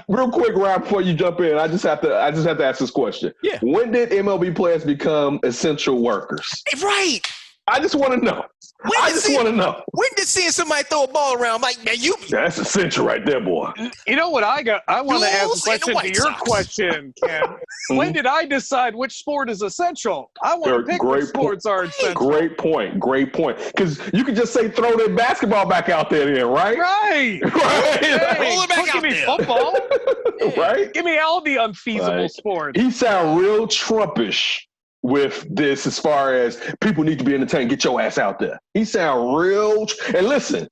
Real quick, Ryan, before you jump in, I just have to ask this question. Yeah. When did MLB players become essential workers? Right. I just want to know. When did seeing somebody throw a ball around, like, man, that's essential right there, boy. You know what I want to ask a question to your question, Ken. When did I decide which sport is essential? I want to pick which sports are essential. Great point. Because you could just say throw that basketball back out there then, right? Right. Hey, roll it back out give me there. Football. Right? Give me all the unfeasible sports. He sound real Trumpish with this as far as people need to be entertained. Get your ass out there. He sound real. And listen,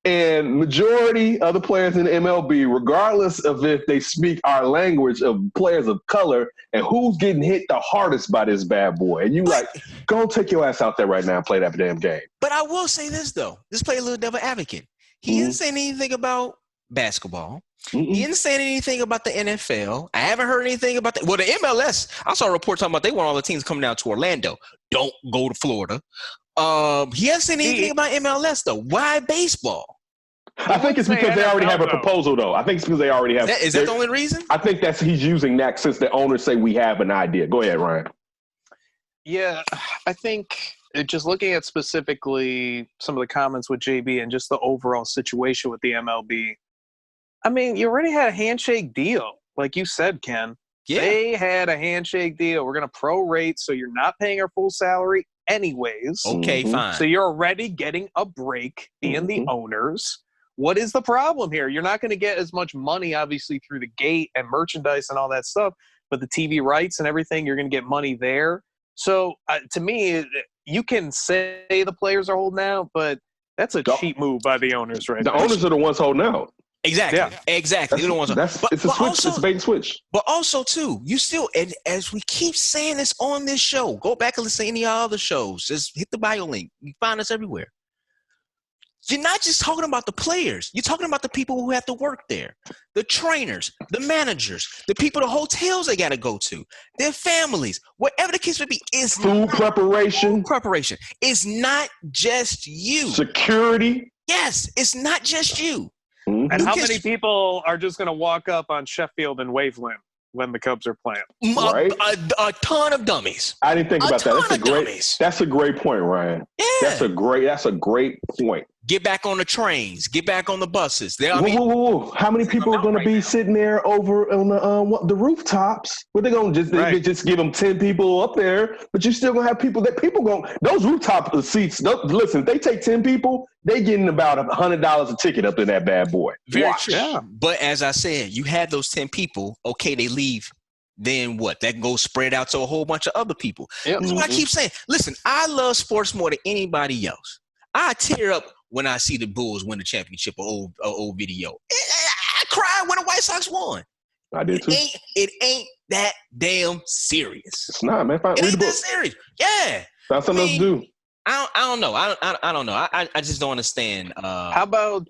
and majority of the players in the MLB, regardless of if they speak our language of players of color and who's getting hit the hardest by this bad boy. And you go take your ass out there right now and play that damn game. But I will say this, though. Just play a little devil advocate. He didn't say anything about basketball. He didn't say anything about the NFL. I haven't heard anything about that. Well, the MLS, I saw a report talking about they want all the teams coming down to Orlando. Don't go to Florida. He hasn't said anything about MLS, though. Why baseball? I think it's because they already have a proposal, though. I think it's because they already have. Is that the only reason? I think he's using that since the owners say we have an idea. Go ahead, Ryan. Yeah, I think just looking at specifically some of the comments with JB and just the overall situation with the MLB, I mean, you already had a handshake deal. Like you said, Ken. Yeah. They had a handshake deal. We're going to prorate, so you're not paying our full salary anyways. Okay, fine. So you're already getting a break being the owners. What is the problem here? You're not going to get as much money, obviously, through the gate and merchandise and all that stuff, but the TV rights and everything, you're going to get money there. So to me, you can say the players are holding out, but that's a cheap move by the owners, right? The owners are the ones holding out. Exactly. Yeah. Exactly. It's a switch. It's a bait and switch. But also, too, you still, and as we keep saying this on this show, go back and listen to any other shows. Just hit the bio link. You find us everywhere. You're not just talking about the players. You're talking about the people who have to work there, the trainers, the managers, the people, the hotels they got to go to, their families, whatever the case may be. It's food preparation. Food preparation. It's not just you. Security. Yes, it's not just you. And how many people are just going to walk up on Sheffield and Waveland when the Cubs are playing? Right? A ton of dummies. I didn't think about that. That's a great point, Ryan. Yeah. That's a great point. Get back on the trains. Get back on the buses. Whoa. How many people are going to be sitting there over on the rooftops? What they going to they just give them 10 people up there, but you're still going to have people those rooftop seats. Listen, if they take 10 people, they getting about $100 a ticket up in that bad boy. Very true. Yeah. But as I said, you had those 10 people. Okay, they leave then what? That goes spread out to a whole bunch of other people. Yep. That's what I keep saying. Listen, I love sports more than anybody else. I tear up when I see the Bulls win the championship or old video. I cried when the White Sox won. I did too. It ain't that damn serious. It's not, man. Read It the ain't book. that serious. Yeah. That's something else to do. I don't know. I don't know. I just don't understand. How about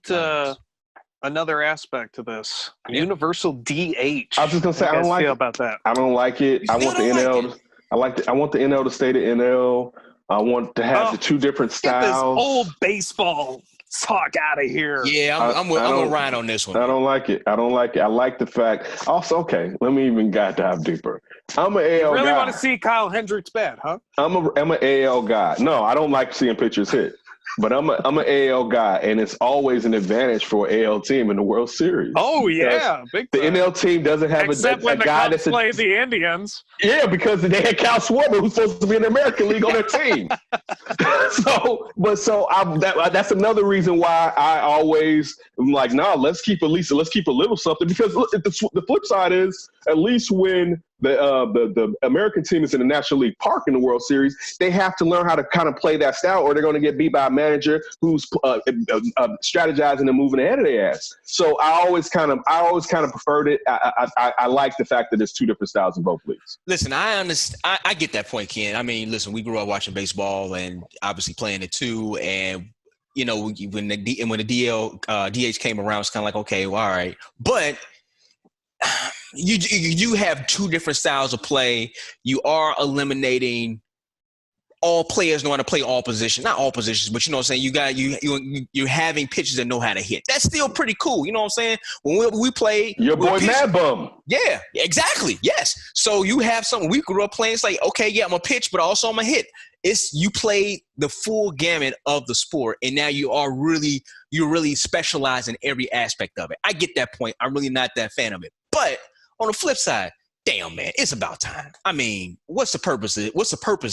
another aspect to this? Universal DH. I was just gonna say I don't like it. About that. I don't like it. I want the NL. I want the NL to stay the NL. I want to have the two different styles. Get this old baseball talk out of here. Yeah, I'm gonna ride on this one. I don't like it. I like the fact. Also, okay, let me even dive deeper. I'm an AL guy. You really want to see Kyle Hendricks bad, huh? I'm an AL guy. No, I don't like seeing pitchers hit. But I'm an AL guy, and it's always an advantage for an AL team in the World Series. Oh yeah, big time. The NL team doesn't have Except a when the guy Cubs that's play the Indians. Yeah, because they had Cal Schwarber, who's supposed to be in the American League, on their team. That's another reason why I always am like, let's keep a little something. Because look, the flip side is, at least when the American team is in the National League Park in the World Series, they have to learn how to kind of play that style, or they're going to get beat by a manager who's strategizing and moving ahead of their ass. So I always kind of preferred it. I like the fact that there's two different styles in both leagues. Listen, I understand. I get that point, Ken. I mean, listen, we grew up watching baseball and obviously playing it too. And when the DH came around, it's kind of like, okay, well, all right, but you have two different styles of play. You are eliminating all players know how to play all positions. Not all positions, but you know what I'm saying? You're having pitchers that know how to hit. That's still pretty cool. You know what I'm saying? When we play your boy Mad Bum. Yeah, exactly. Yes. So you have something. We grew up playing. It's like, okay, yeah, I'm a pitch, but also I'm a hit. You play the full gamut of the sport, and now you're really specialized in every aspect of it. I get that point. I'm really not that fan of it. But on the flip side, damn, man, it's about time. I mean, what's the purpose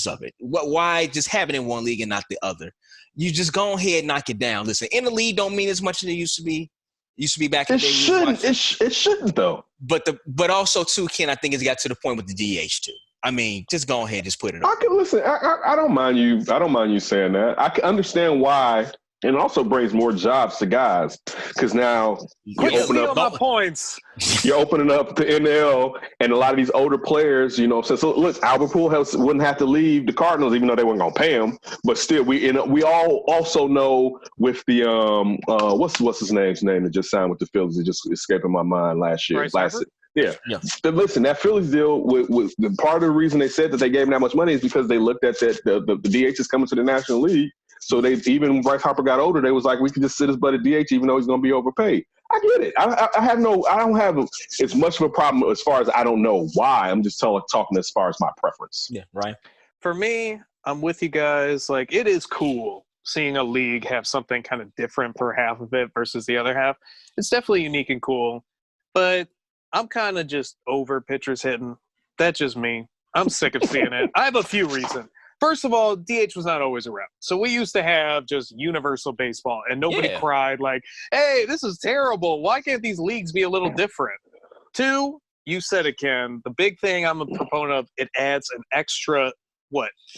of it? Why just have it in one league and not the other? You just go ahead and knock it down. Listen, in the league don't mean as much as it used to be. It used to be back in the day. It shouldn't, though. But also, too, Ken, I think it's got to the point with the DH, too. I mean, just go ahead and just put it on. I don't mind you. I don't mind you saying that. I can understand why. And it also brings more jobs to guys, because now you're opening up the NL, and a lot of these older players, so look, Albert Pujols wouldn't have to leave the Cardinals, even though they weren't going to pay him. But still, we all also know with the what's his name that just signed with the Phillies? It just escaping my mind last year. Yeah. But listen, that Phillies deal with the part of the reason they said that they gave him that much money is because they looked at that the DH is coming to the National League. So even when Bryce Harper got older, they was like, we could just sit his butt at DH even though he's going to be overpaid. I get it. I don't have as much of a problem as far as I don't know why. I'm just talking as far as my preference. Yeah, right. For me, I'm with you guys. Like, it is cool seeing a league have something kind of different for half of it versus the other half. It's definitely unique and cool. But I'm kind of just over pitchers hitting. That's just me. I'm sick of seeing it. I have a few reasons. First of all, DH was not always around. So we used to have just universal baseball, and nobody cried like, hey, this is terrible. Why can't these leagues be a little different? Two, you said it, Ken. The big thing I'm a proponent of, it adds an extra,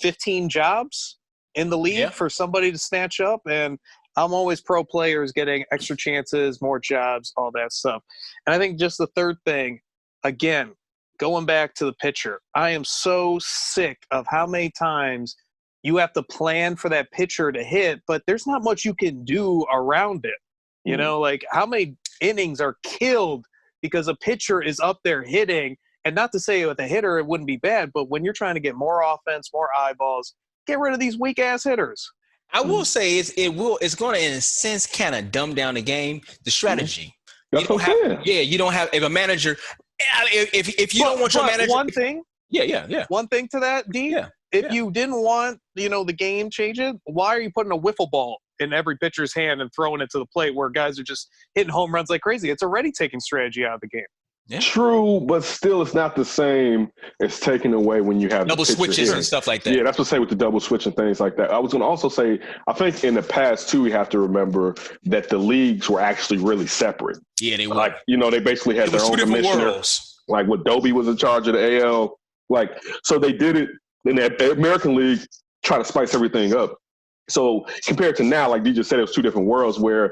15 jobs in the league for somebody to snatch up. And I'm always pro players getting extra chances, more jobs, all that stuff. And I think just the third thing, again, going back to the pitcher, I am so sick of how many times you have to plan for that pitcher to hit, but there's not much you can do around it. Like how many innings are killed because a pitcher is up there hitting, and not to say with a hitter it wouldn't be bad, but when you're trying to get more offense, more eyeballs, get rid of these weak ass hitters. I will say it's going to, in a sense, kind of dumb down the game, the strategy. That's what I'm saying. Yeah, you don't have – if a manager – if you don't want your manager – One thing. Yeah. One thing to that, D. Yeah. If you didn't want, the game changing, why are you putting a wiffle ball in every pitcher's hand and throwing it to the plate where guys are just hitting home runs like crazy? It's already taking strategy out of the game. Yeah. True, but still it's not the same as taking away when you have double switches and stuff like that. Yeah, that's what I say with the double switch and things like that. I was going to also say, I think in the past too, we have to remember that the leagues were actually really separate. Yeah, they were. Like, they basically had their own commissioner. like when Dobie was in charge of the AL. Like, so they did it in the American League, try to spice everything up. So compared to now, like you just said, it was two different worlds where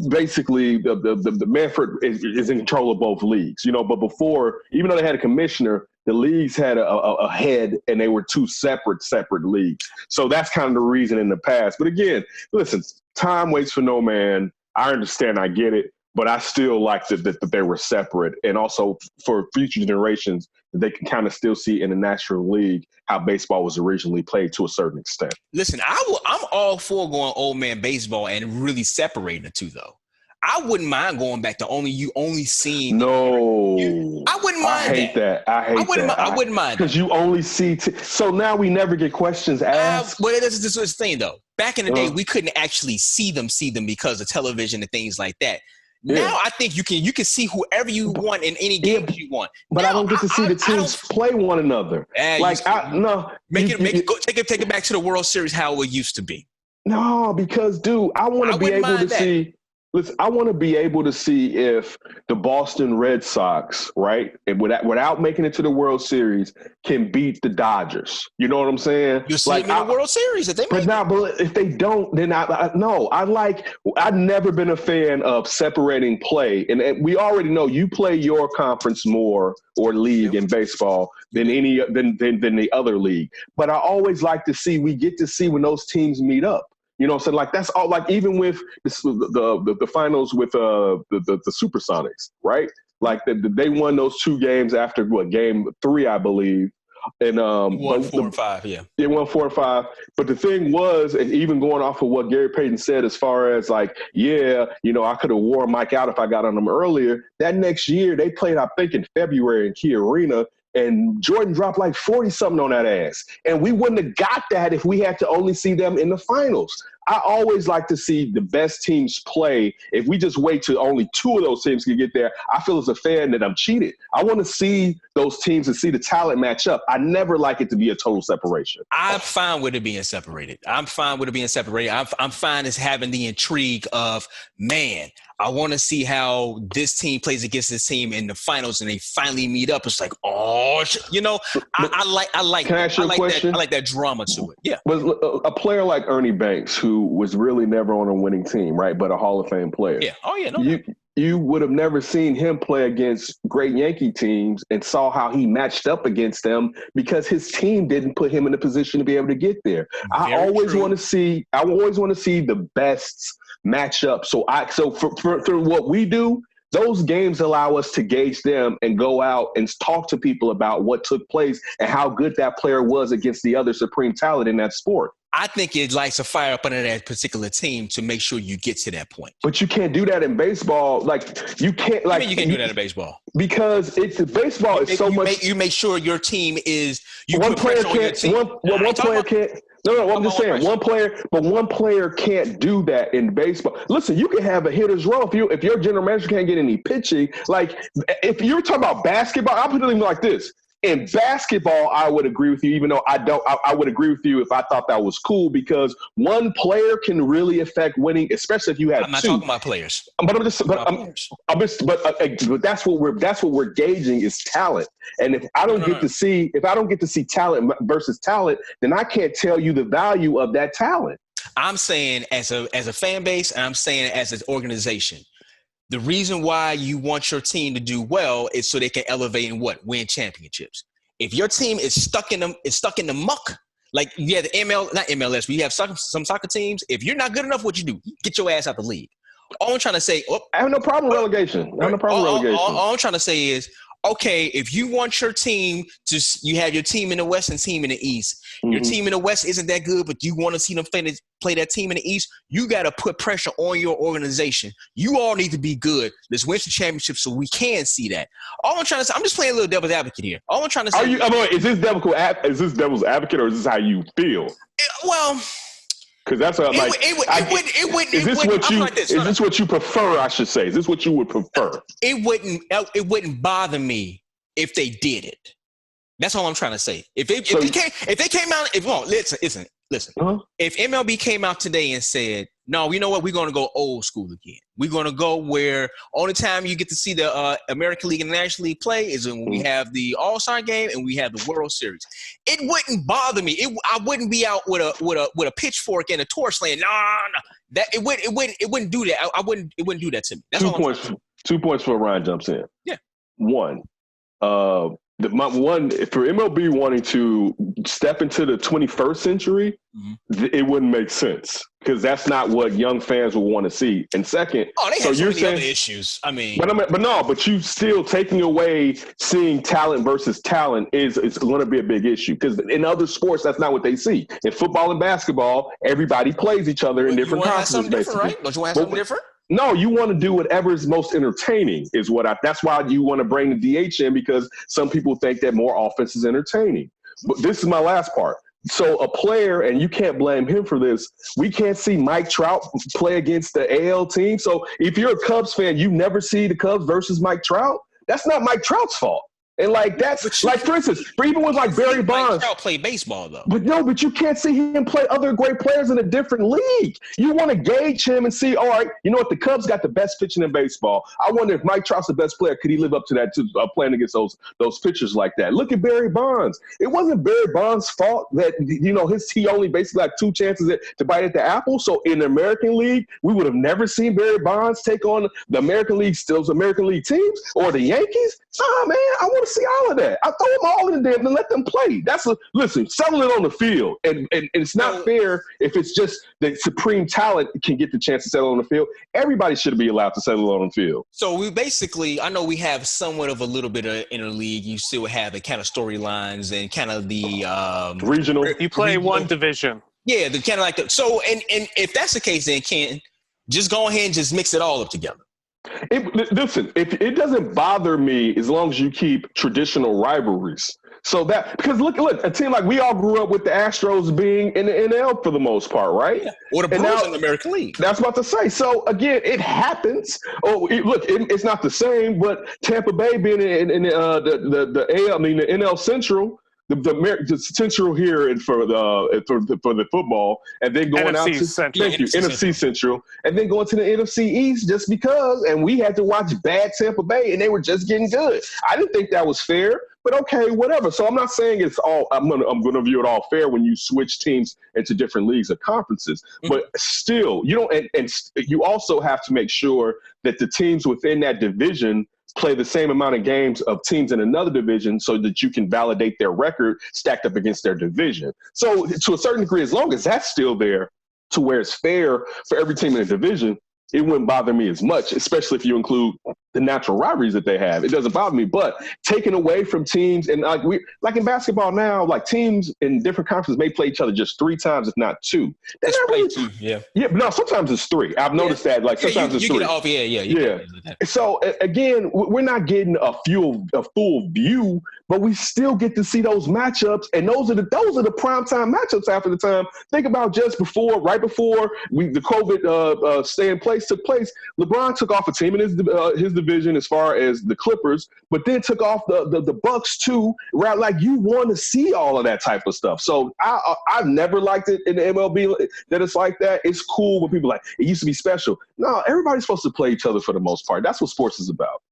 basically the Manfred is in control of both leagues, you know. But before, even though they had a commissioner, the leagues had a head, and they were two separate leagues. So that's kind of the reason in the past. But again, listen, time waits for no man. I understand, I get it, but I still like that they were separate, and also for future generations, they can kind of still see in the National League how baseball was originally played to a certain extent. Listen, I'm all for going old man baseball and really separating the two, though. I wouldn't mind going back to only seeing. No, I wouldn't mind. I hate that. I wouldn't mind because you only see. So now we never get questions asked. Well, this is the thing, though. Back in the day, we couldn't actually see them because of television and things like that. Yeah. Now I think you can see whoever you want in any games you want. But now, I don't get to see the teams play one another. Take it back to the World Series how it used to be. No, because dude, I want to be able to see. Listen, I want to be able to see if the Boston Red Sox, right, and without making it to the World Series, can beat the Dodgers. You know what I'm saying? You'll see them in the World Series if they make it. But if they don't, then I've never been a fan of separating play. And we already know you play your conference more or league in baseball than than the other league. But I always like to see, we get to see when those teams meet up. You know what I'm saying? Like, that's all. Like, even with the finals with the Supersonics, right? Like, they won those two games after game 3, I believe. And won 4 and 5, yeah. They won 4 and 5. But the thing was, and even going off of what Gary Payton said, as far as like, I could have wore Mike out if I got on them earlier. That next year, they played, I think, in February in Key Arena. And Jordan dropped like 40-something on that ass. And we wouldn't have got that if we had to only see them in the finals. I always like to see the best teams play. If we just wait till only 2 of those teams can get there, I feel as a fan that I'm cheated. I want to see those teams and see the talent match up. I never like it to be a total separation. I'm fine with it being separated. I'm fine as having the intrigue of, man, I want to see how this team plays against this team in the finals, and they finally meet up. It's like, I like that drama to it. Yeah. But a player like Ernie Banks, who was really never on a winning team, right, but a Hall of Fame player. Yeah. Oh yeah. You would have never seen him play against great Yankee teams and saw how he matched up against them because his team didn't put him in a position to be able to get there. I always want to see the best matchup. So for what we do, those games allow us to gauge them and go out and talk to people about what took place and how good that player was against the other supreme talent in that sport. I think it lights a fire up under that particular team to make sure you get to that point. But you can't do that in baseball. Like, you can't. Like, you can do that in baseball because baseball is so much. You make sure your team is. One player can't. One player can't. No, I'm just saying one player can't do that in baseball. Listen, you can have a hitter's row if your general manager can't get any pitching. Like, if you're talking about basketball, I'll put it like this. In basketball, I would agree with you, even though I would agree with you if I thought that was cool, because one player can really affect winning, especially if you have two. I'm not talking about players. But that's what we're gauging is talent. And if I don't get to see talent versus talent, then I can't tell you the value of that talent. I'm saying as a fan base, and I'm saying as an organization. The reason why you want your team to do well is so they can elevate and win championships. If your team is stuck in the muck, like you have the not MLS, but you have some soccer teams. If you're not good enough, what you do? Get your ass out the league. All I'm trying to say, I have no problem with relegation. All I'm trying to say is, okay, if you want your team you have your team in the West and team in the East. Mm-hmm. Your team in the West isn't that good, but you want to see them play that team in the East. You got to put pressure on your organization. You all need to be good. Let's win some championships so we can see that. All I'm trying to say, I'm just playing a little devil's advocate here. All I'm trying to say, is this devil's advocate, or is this how you feel? Well. Because that's what Is this what you prefer? I should say. Is this what you would prefer? It wouldn't bother me if they did it. That's all I'm trying to say. If they came out, listen. Uh-huh. If MLB came out today and said, No, you know what? We're going to go old school again. We're going to go where only time you get to see the American League and National League play is when we have the All-Star game and we have the World Series. It wouldn't bother me. I wouldn't be out with a pitchfork and a torch saying, no. That it wouldn't do that. It wouldn't do that to me. That's 2 points for Ryan jumps in. Yeah. One, for MLB wanting to step into the 21st century, it wouldn't make sense because that's not what young fans will want to see. And second, they have so many other issues. I mean, but you still taking away seeing talent versus talent is going to be a big issue because in other sports that's not what they see. In football and basketball, everybody plays each other in different conferences. Basically, right? Don't you want to have something different? No, you want to do whatever is most entertaining is that's why you want to bring the DH in because some people think that more offense is entertaining. But this is my last part. So a player, and you can't blame him for this, we can't see Mike Trout play against the AL team. So if you're a Cubs fan, you never see the Cubs versus Mike Trout. That's not Mike Trout's fault. And for instance, even with Barry Bonds. Mike Trout play baseball though. But you can't see him play other great players in a different league. You want to gauge him and see, all right, you know what? The Cubs got the best pitching in baseball. I wonder if Mike Trout's the best player. Could he live up to that playing against those pitchers like that? Look at Barry Bonds. It wasn't Barry Bonds' fault that he only basically had 2 chances to bite at the apple. So in the American League, we would have never seen Barry Bonds take on the American League, those American League teams or the Yankees. Nah, man, I want to see all of that. I throw them all in there and let them play. Listen, settle it on the field. And it's not fair if it's just the supreme talent can get the chance to settle on the field. Everybody should be allowed to settle on the field. So we basically, I know we have somewhat of a little bit of interleague. You still have the kind of storylines and kind of the regional. You play one division. Yeah, the kind of like the so and if that's the case, then Ken, just go ahead and just mix it all up together. Listen, if it doesn't bother me as long as you keep traditional rivalries. So because look, a team like we all grew up with the Astros being in the NL for the most part, right? Yeah. Or the Brewers in the American League. That's what to say. So again, it happens. It's not the same, but Tampa Bay being in the AL, the NL Central. The Central here and for the football, and then going out to NFC Central, and then going to the NFC East just because, and we had to watch bad Tampa Bay, and they were just getting good. I didn't think that was fair, but okay, whatever. So I'm not saying it's all. I'm gonna view it all fair when you switch teams into different leagues or conferences, but still, you don't, and you also have to make sure that the teams within that division play the same amount of games of teams in another division so that you can validate their record stacked up against their division. So to a certain degree, as long as that's still there to where it's fair for every team in the division, it wouldn't bother me as much, especially if you include the natural rivalries that they have. It doesn't bother me, but taking away from teams and like in basketball now, like teams in different conferences may play each other just 3 times, if not 2. That's not really 2, yeah. Yeah, but no, sometimes it's 3. I've noticed that. Like sometimes it's 3. Yeah. So again, we're not getting a full view, but we still get to see those matchups, and those are the primetime matchups half of the time. Think about right before the COVID stay in place took place. LeBron took off a team in his division as far as the Clippers, but then took off the Bucks too. Right, like you want to see all of that type of stuff. So I've never liked it in the MLB that it's like that. It's cool when people it used to be special. No, everybody's supposed to play each other for the most part. That's what sports is about.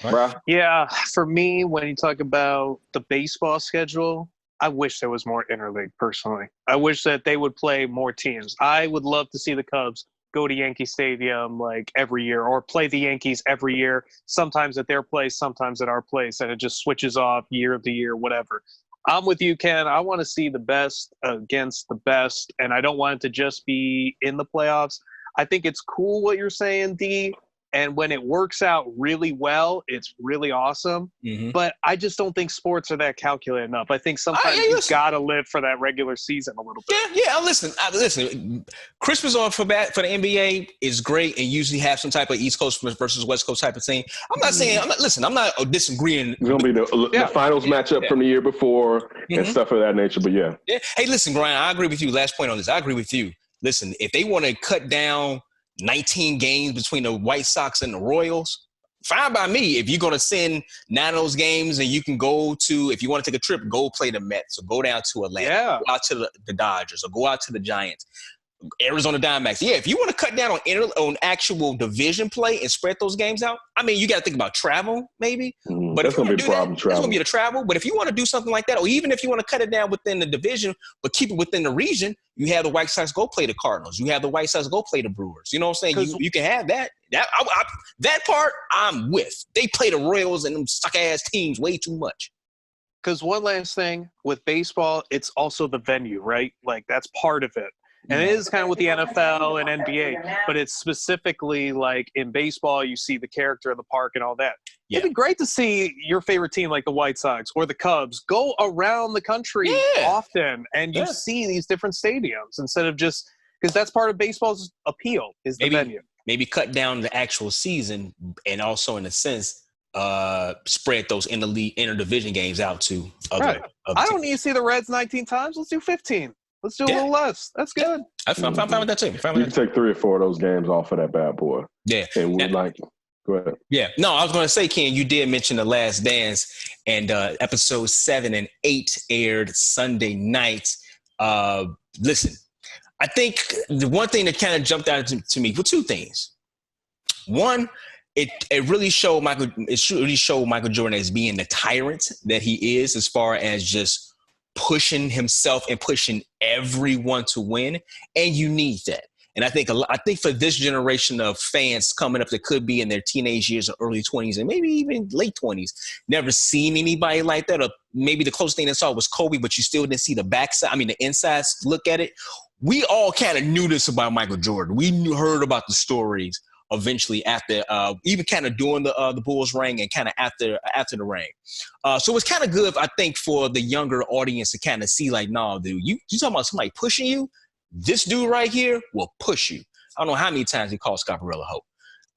Right. Yeah, for me, when you talk about the baseball schedule, I wish there was more interleague, personally. I wish that they would play more teams. I would love to see the Cubs go to Yankee Stadium every year, or play the Yankees every year, sometimes at their place, sometimes at our place, and it just switches off year to year, whatever. I'm with you, Ken. I want to see the best against the best, and I don't want it to just be in the playoffs. I think it's cool what you're saying, D. And when it works out really well, it's really awesome. Mm-hmm. But I just don't think sports are that calculated enough. I think sometimes you've got to live for that regular season a little bit. Yeah. Listen. Christmas for the NBA is great, and usually have some type of East Coast versus West Coast type of thing. I'm not saying. I'm not disagreeing. It's gonna be the finals matchup from the year before and stuff of that nature. But yeah. Hey, listen, Brian. I agree with you. Last point on this. I agree with you. Listen, if they want to cut down 19 games between the White Sox and the Royals, fine by me. If you're going to send 9 of those games and you can go to, if you want to take a trip, go play the Mets or go down to Atlanta, go out to the Dodgers or go out to the Giants. Arizona Diamondbacks. Yeah, if you want to cut down on actual division play and spread those games out, I mean, you got to think about travel, maybe. But that's if you going to be a problem. that's going to be the travel. But if you want to do something like that, or even if you want to cut it down within the division, but keep it within the region, you have the White Sox go play the Cardinals. You have the White Sox go play the Brewers. You know what I'm saying? You can have that. That part I'm with. They play the Royals and them suck-ass teams way too much. Because one last thing, with baseball, it's also the venue, right? Like, that's part of it. And it is kind of with the NFL and NBA, but it's specifically like in baseball, you see the character of the park and all that. Yeah. It'd be great to see your favorite team like the White Sox or the Cubs go around the country often, and you see these different stadiums instead of just – because that's part of baseball's appeal is the venue. Maybe cut down the actual season and also, in a sense, spread those interdivision games out to other I don't need to see the Reds 19 times. Let's do 15. Let's do a little less. That's good. I'm fine with that too. You can take 3 or 4 of those games off of that bad boy. Yeah. And go ahead. Yeah. No, I was going to say, Ken, you did mention The Last Dance, and episodes 7 and 8 aired Sunday night. Listen, I think the one thing that kind of jumped out to me were 2 things. One, it really showed Michael Jordan as being the tyrant that he is, as far as just pushing himself and pushing everyone to win, and you need that. And I think for this generation of fans coming up that could be in their teenage years or early 20s and maybe even late 20s, never seen anybody like that, or maybe the closest thing they saw was Kobe, but you still didn't see the backside. I mean, the inside look at it. We all kind of knew this about Michael Jordan. We heard about the stories eventually after, even kind of during the Bulls reign and kind of after the reign. So it's kind of good, I think, for the younger audience to kind of see, like, no, dude, you talking about somebody pushing you? This dude right here will push you. I don't know how many times he called Scaparella Hope.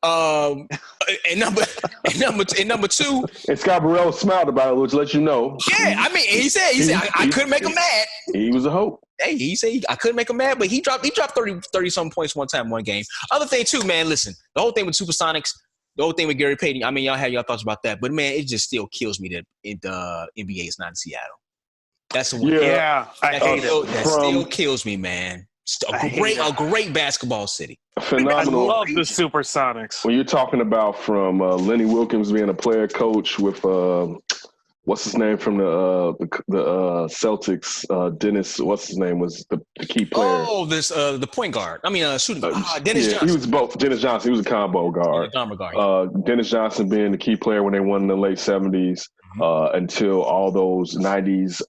And number 2, and Scaparella smiled about it, which lets you know. Yeah, I mean, he said I couldn't make him mad. He was a hope. Hey, he said I couldn't make him mad, but he dropped 30 some points one time, one game. Other thing too, man. Listen, the whole thing with Supersonics, the whole thing with Gary Payton. I mean, y'all have your thoughts about that, but man, it just still kills me that the NBA is not in Seattle. That's the one. Yeah, I hate it. That still kills me, man. A great basketball city. Phenomenal. I love the Supersonics. When you're talking about from Lenny Wilkins being a player coach with what's his name from the Celtics? Dennis. What's his name was the key player? Oh, the point guard. I mean, shooting Dennis Johnson. He was both. Dennis Johnson. He was a combo guard. Dennis Johnson being the key player when they won in the late 70s. Until all those 90s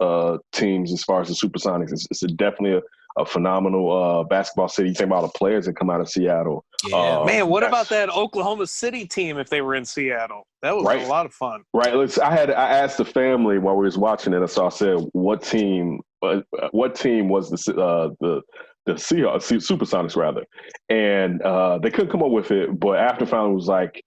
teams, as far as the Supersonics, it's definitely a phenomenal basketball city. You think about the players that come out of Seattle. Yeah. Man, what about that Oklahoma City team if they were in Seattle? That was a lot of fun. Right. I asked the family while we was watching it, so I said, what team was the Supersonics rather? And they couldn't come up with it, but after finally was like,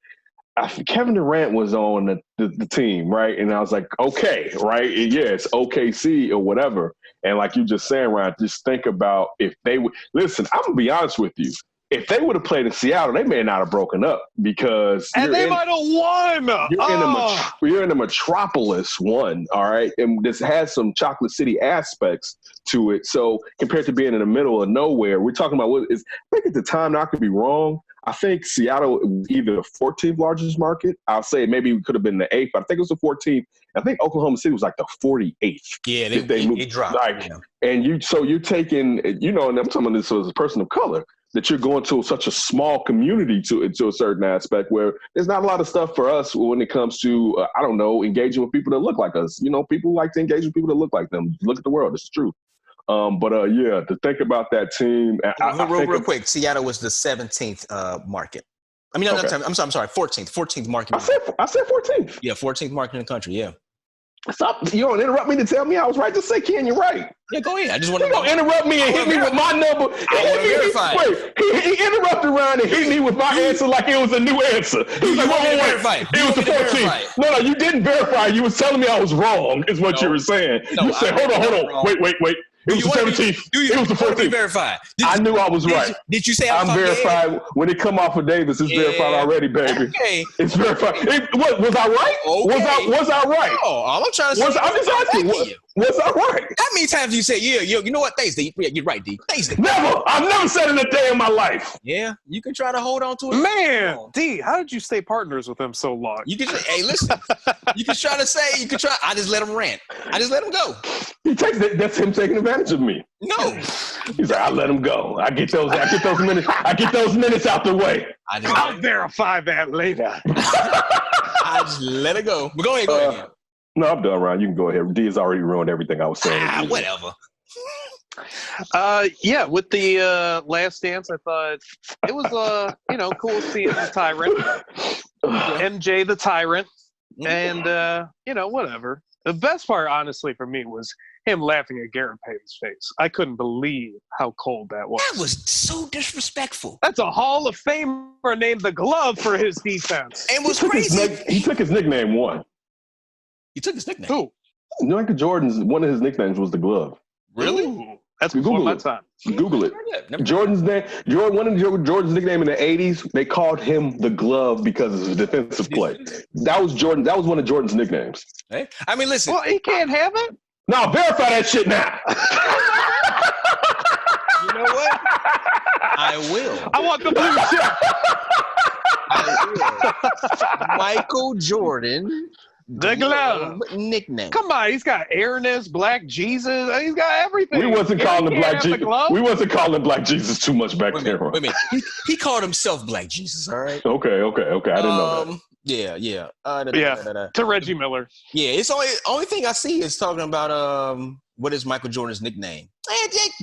Kevin Durant was on the team, right? And I was like, okay, right? Yeah, it's OKC or whatever. And like you just saying, Ryan, just think about if they would – listen, I'm going to be honest with you. If they would have played in Seattle, they may not have broken up because – and they might have won. You're in the metropolis one, all right? And this has some Chocolate City aspects to it. So compared to being in the middle of nowhere, we're talking about what is – I think at the time, now I could be wrong – I think Seattle was either the 14th largest market. I'll say maybe it could have been the 8th, but I think it was the 14th. I think Oklahoma City was like the 48th. Yeah, they dropped. Like, and you're taking, and I'm talking about this as a person of color, that you're going to such a small community to a certain aspect where there's not a lot of stuff for us when it comes to, engaging with people that look like us. People like to engage with people that look like them. Look at the world. It's true. To think about that team. Real quick, Seattle was the 17th market. I mean, I'm sorry, 14th market. I said 14th. Yeah, 14th market in the country, yeah. Stop. You don't interrupt me to tell me I was right. Just say, Ken, you're right. Yeah, go ahead. I just want to interrupt me and hit me with my number. He interrupted Ryan and hit me with my answer like it was a new answer. He was like, it was the 14th. No, you didn't verify. You was telling me I was wrong is what you were saying. You said, hold on. Wait. It was the 17th. It was the 14th. Verified. I knew I was right. Did you say I'm verified? When it come off of Davis, it's verified already, baby. Okay. It's verified. Was I right? Okay. Was I right? No, all I'm trying to say I'm just asking. What's all right? How many times you say, yeah, you know what? Thanks, D. Yeah, you're right, D. Thanks, D. Never. I've never said it a day in my life. Yeah, you can try to hold on to it. Man, D, how did you stay partners with him so long? You can hey, listen. You can try to say, I just let him rant. I just let him go. That's him taking advantage of me. No. He's like, I let him go. I get those minutes. I get those minutes out the way. I'll verify that later. I just let it go. But go ahead. No, I'm done, Ryan. You can go ahead. D has already ruined everything I was saying. Whatever. Yeah, with the Last Dance, I thought it was cool seeing the Tyrant, MJ the Tyrant, and whatever. The best part, honestly, for me was him laughing at Garrett Payton's face. I couldn't believe how cold that was. That was so disrespectful. That's a Hall of Famer named the Glove for his defense. And was crazy. He took his nickname one. He took his nickname. Who? Michael Jordan's one of his nicknames was the Glove. Really? Ooh, that's before my time. Google it. Jordan's name. One of Jordan's nickname in the '80s. They called him the Glove because of his defensive play. That was Jordan. That was one of Jordan's nicknames. Hey, I mean, listen. Well, he can't have it. No, verify that shit now. You know what? I will. I want the blue check. I will. Michael Jordan. The Glove nickname. Come on, he's got airness, Black Jesus. He's got everything. We wasn't calling him Black Jesus. We wasn't calling Black Jesus too much back then. Wait a minute. He called himself Black Jesus. All right. Okay. I didn't know that. Yeah. To Reggie Miller. Yeah, it's only thing I see is talking about what is Michael Jordan's nickname?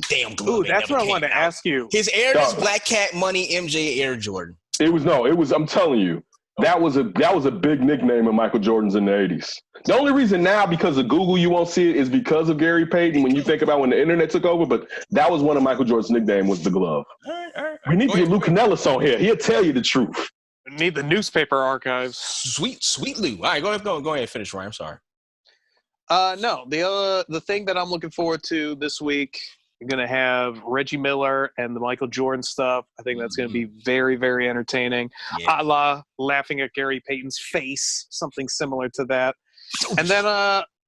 Damn Glove. Ooh, that's what I wanted to ask you. His Air is Black Cat Money MJ Air Jordan. It was. I'm telling you. That was a big nickname of Michael Jordan's in the 80s. The only reason now, because of Google, you won't see it is because of Gary Payton when you think about when the internet took over, but that was one of Michael Jordan's nicknames was the Glove. All right. We need to get Lou Canellis on here. He'll tell you the truth. We need the newspaper archives. Sweet Lou. All right, go ahead and finish, Ryan. I'm sorry. No, the thing that I'm looking forward to this week, you're going to have Reggie Miller and the Michael Jordan stuff. I think that's going to be very, very entertaining. Yeah. A la laughing at Gary Payton's face, something similar to that. And then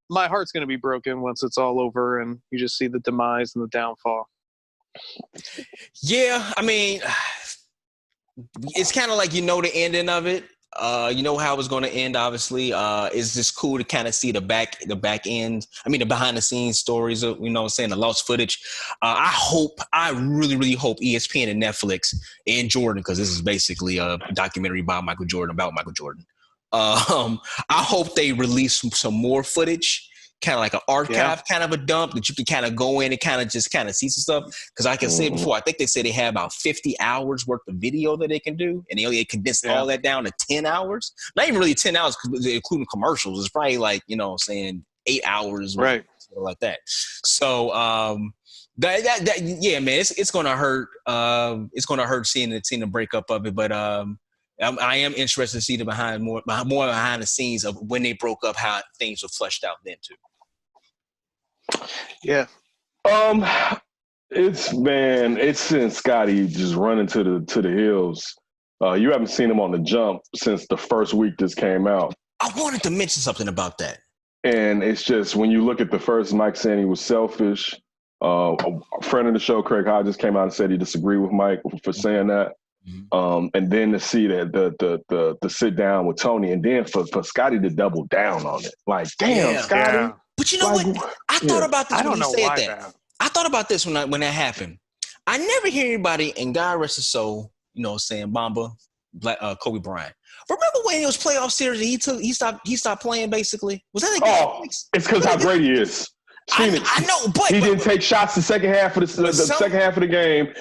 my heart's going to be broken once it's all over and you just see the demise and the downfall. Yeah, I mean, it's kind of like the ending of it. You know how it's going to end, obviously. It's just cool to kind of see the back end. I mean, the behind the scenes stories of, the lost footage. I really, really hope ESPN and Netflix and Jordan, because this is basically a documentary about Michael Jordan. I hope they release some more footage, kind of like an archive, kind of a dump that you can kind of go in and kind of see some stuff. Because like I said before, I think they said they have about 50 hours worth of video that they can do, and they condensed all that down to 10 hours. Not even really 10 hours, because including commercials. It's probably like 8 hours, right? Like that. So yeah, man, it's gonna hurt. It's gonna hurt seeing the breakup of it, but I am interested to see more behind the scenes of when they broke up, how things were fleshed out then too. Yeah. It's since Scotty just running to the hills. You haven't seen him on the jump since the first week this came out. I wanted to mention something about that. And it's just when you look at the first, Mike saying he was selfish. A friend of the show, Craig Hodges, came out and said he disagreed with Mike for saying that. Mm-hmm. And then to see that the sit down with Tony, and then for Scotty to double down on it, like, damn, Scotty. Yeah. But you know what? I thought about this when he said that. Man. I thought about this when that happened. I never hear anybody, and God rest his soul, saying Bamba, Kobe Bryant. Remember when it was playoff series and he stopped playing basically? Was that against it's because how great he is. I know, but he didn't take shots the second half of the second half of the game.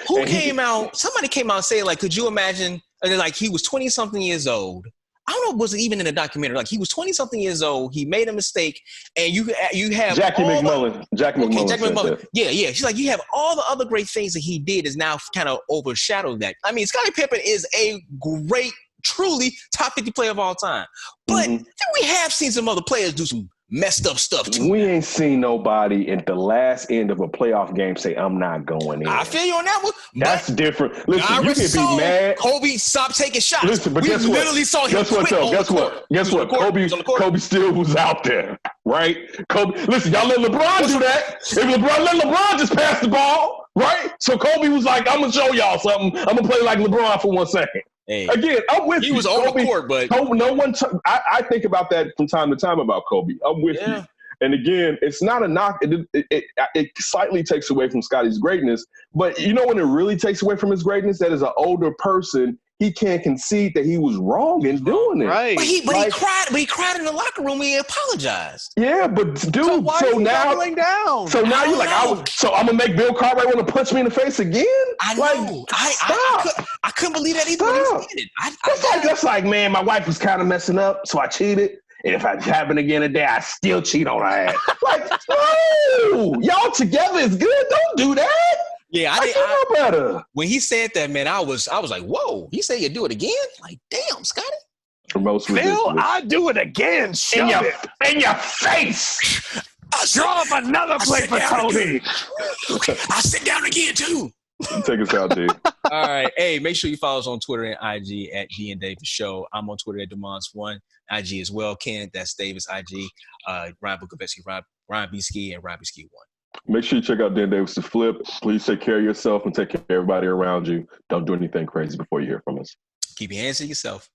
Somebody came out saying, like, could you imagine? And like, he was 20-something years old. I don't know, was it even in the documentary? Like, he was 20-something years old. He made a mistake, and you have Jackie McMullen. Jackie McMullen. Yeah. She's like, you have all the other great things that he did is now kind of overshadowed that. I mean, Scottie Pippen is a great, truly top 50 player of all time. But we have seen some other players do some messed up stuff too. We ain't seen nobody at the last end of a playoff game say, I'm not going in. I feel you on that one. That's different. Listen, you can be mad. Kobe stopped taking shots. Listen, but we literally saw him Guess what? Kobe still was out there. right? Kobe, listen, y'all let LeBron do that. If let LeBron just pass the ball, right? So Kobe was like, I'm gonna show y'all something. I'm gonna play like LeBron for 1 second. Hey, again, I'm with you. He was on the court, but Kobe, no one. I think about that from time to time about Kobe. I'm with you. And again, it's not a knock. It slightly takes away from Scotty's greatness. But you know when it really takes away from his greatness? That as an older person, he can't concede that he was wrong in doing it. Right. But he cried. But he cried in the locker room. He apologized. Yeah, but dude, so why is he doubling down? So now you're like, so I'm gonna make Bill Cartwright want to punch me in the face again? I know. I couldn't believe that either. When he did it. That's like, man, my wife was kind of messing up, so I cheated. And if it happened again today, I still cheat on her ass. Like, no, y'all together is good. Don't do that. Yeah, I know better. When he said that, man, I was like, whoa. He said you do it again? Like, damn, Scotty. Phil, I do it again. In your face. Draw up another play for Tony. I'll sit down again too. Take us out, dude. All right. Hey, make sure you follow us on Twitter and IG at D and Davis Show. I'm on Twitter at Demons1, IG as well. Ken, that's Davis, IG. Ryan Bukovetsky, Ryan B. Ski, and Robbie Ski 1. Make sure you check out Dan Davis to Flip. Please take care of yourself and take care of everybody around you. Don't do anything crazy before you hear from us. Keep your hands to yourself.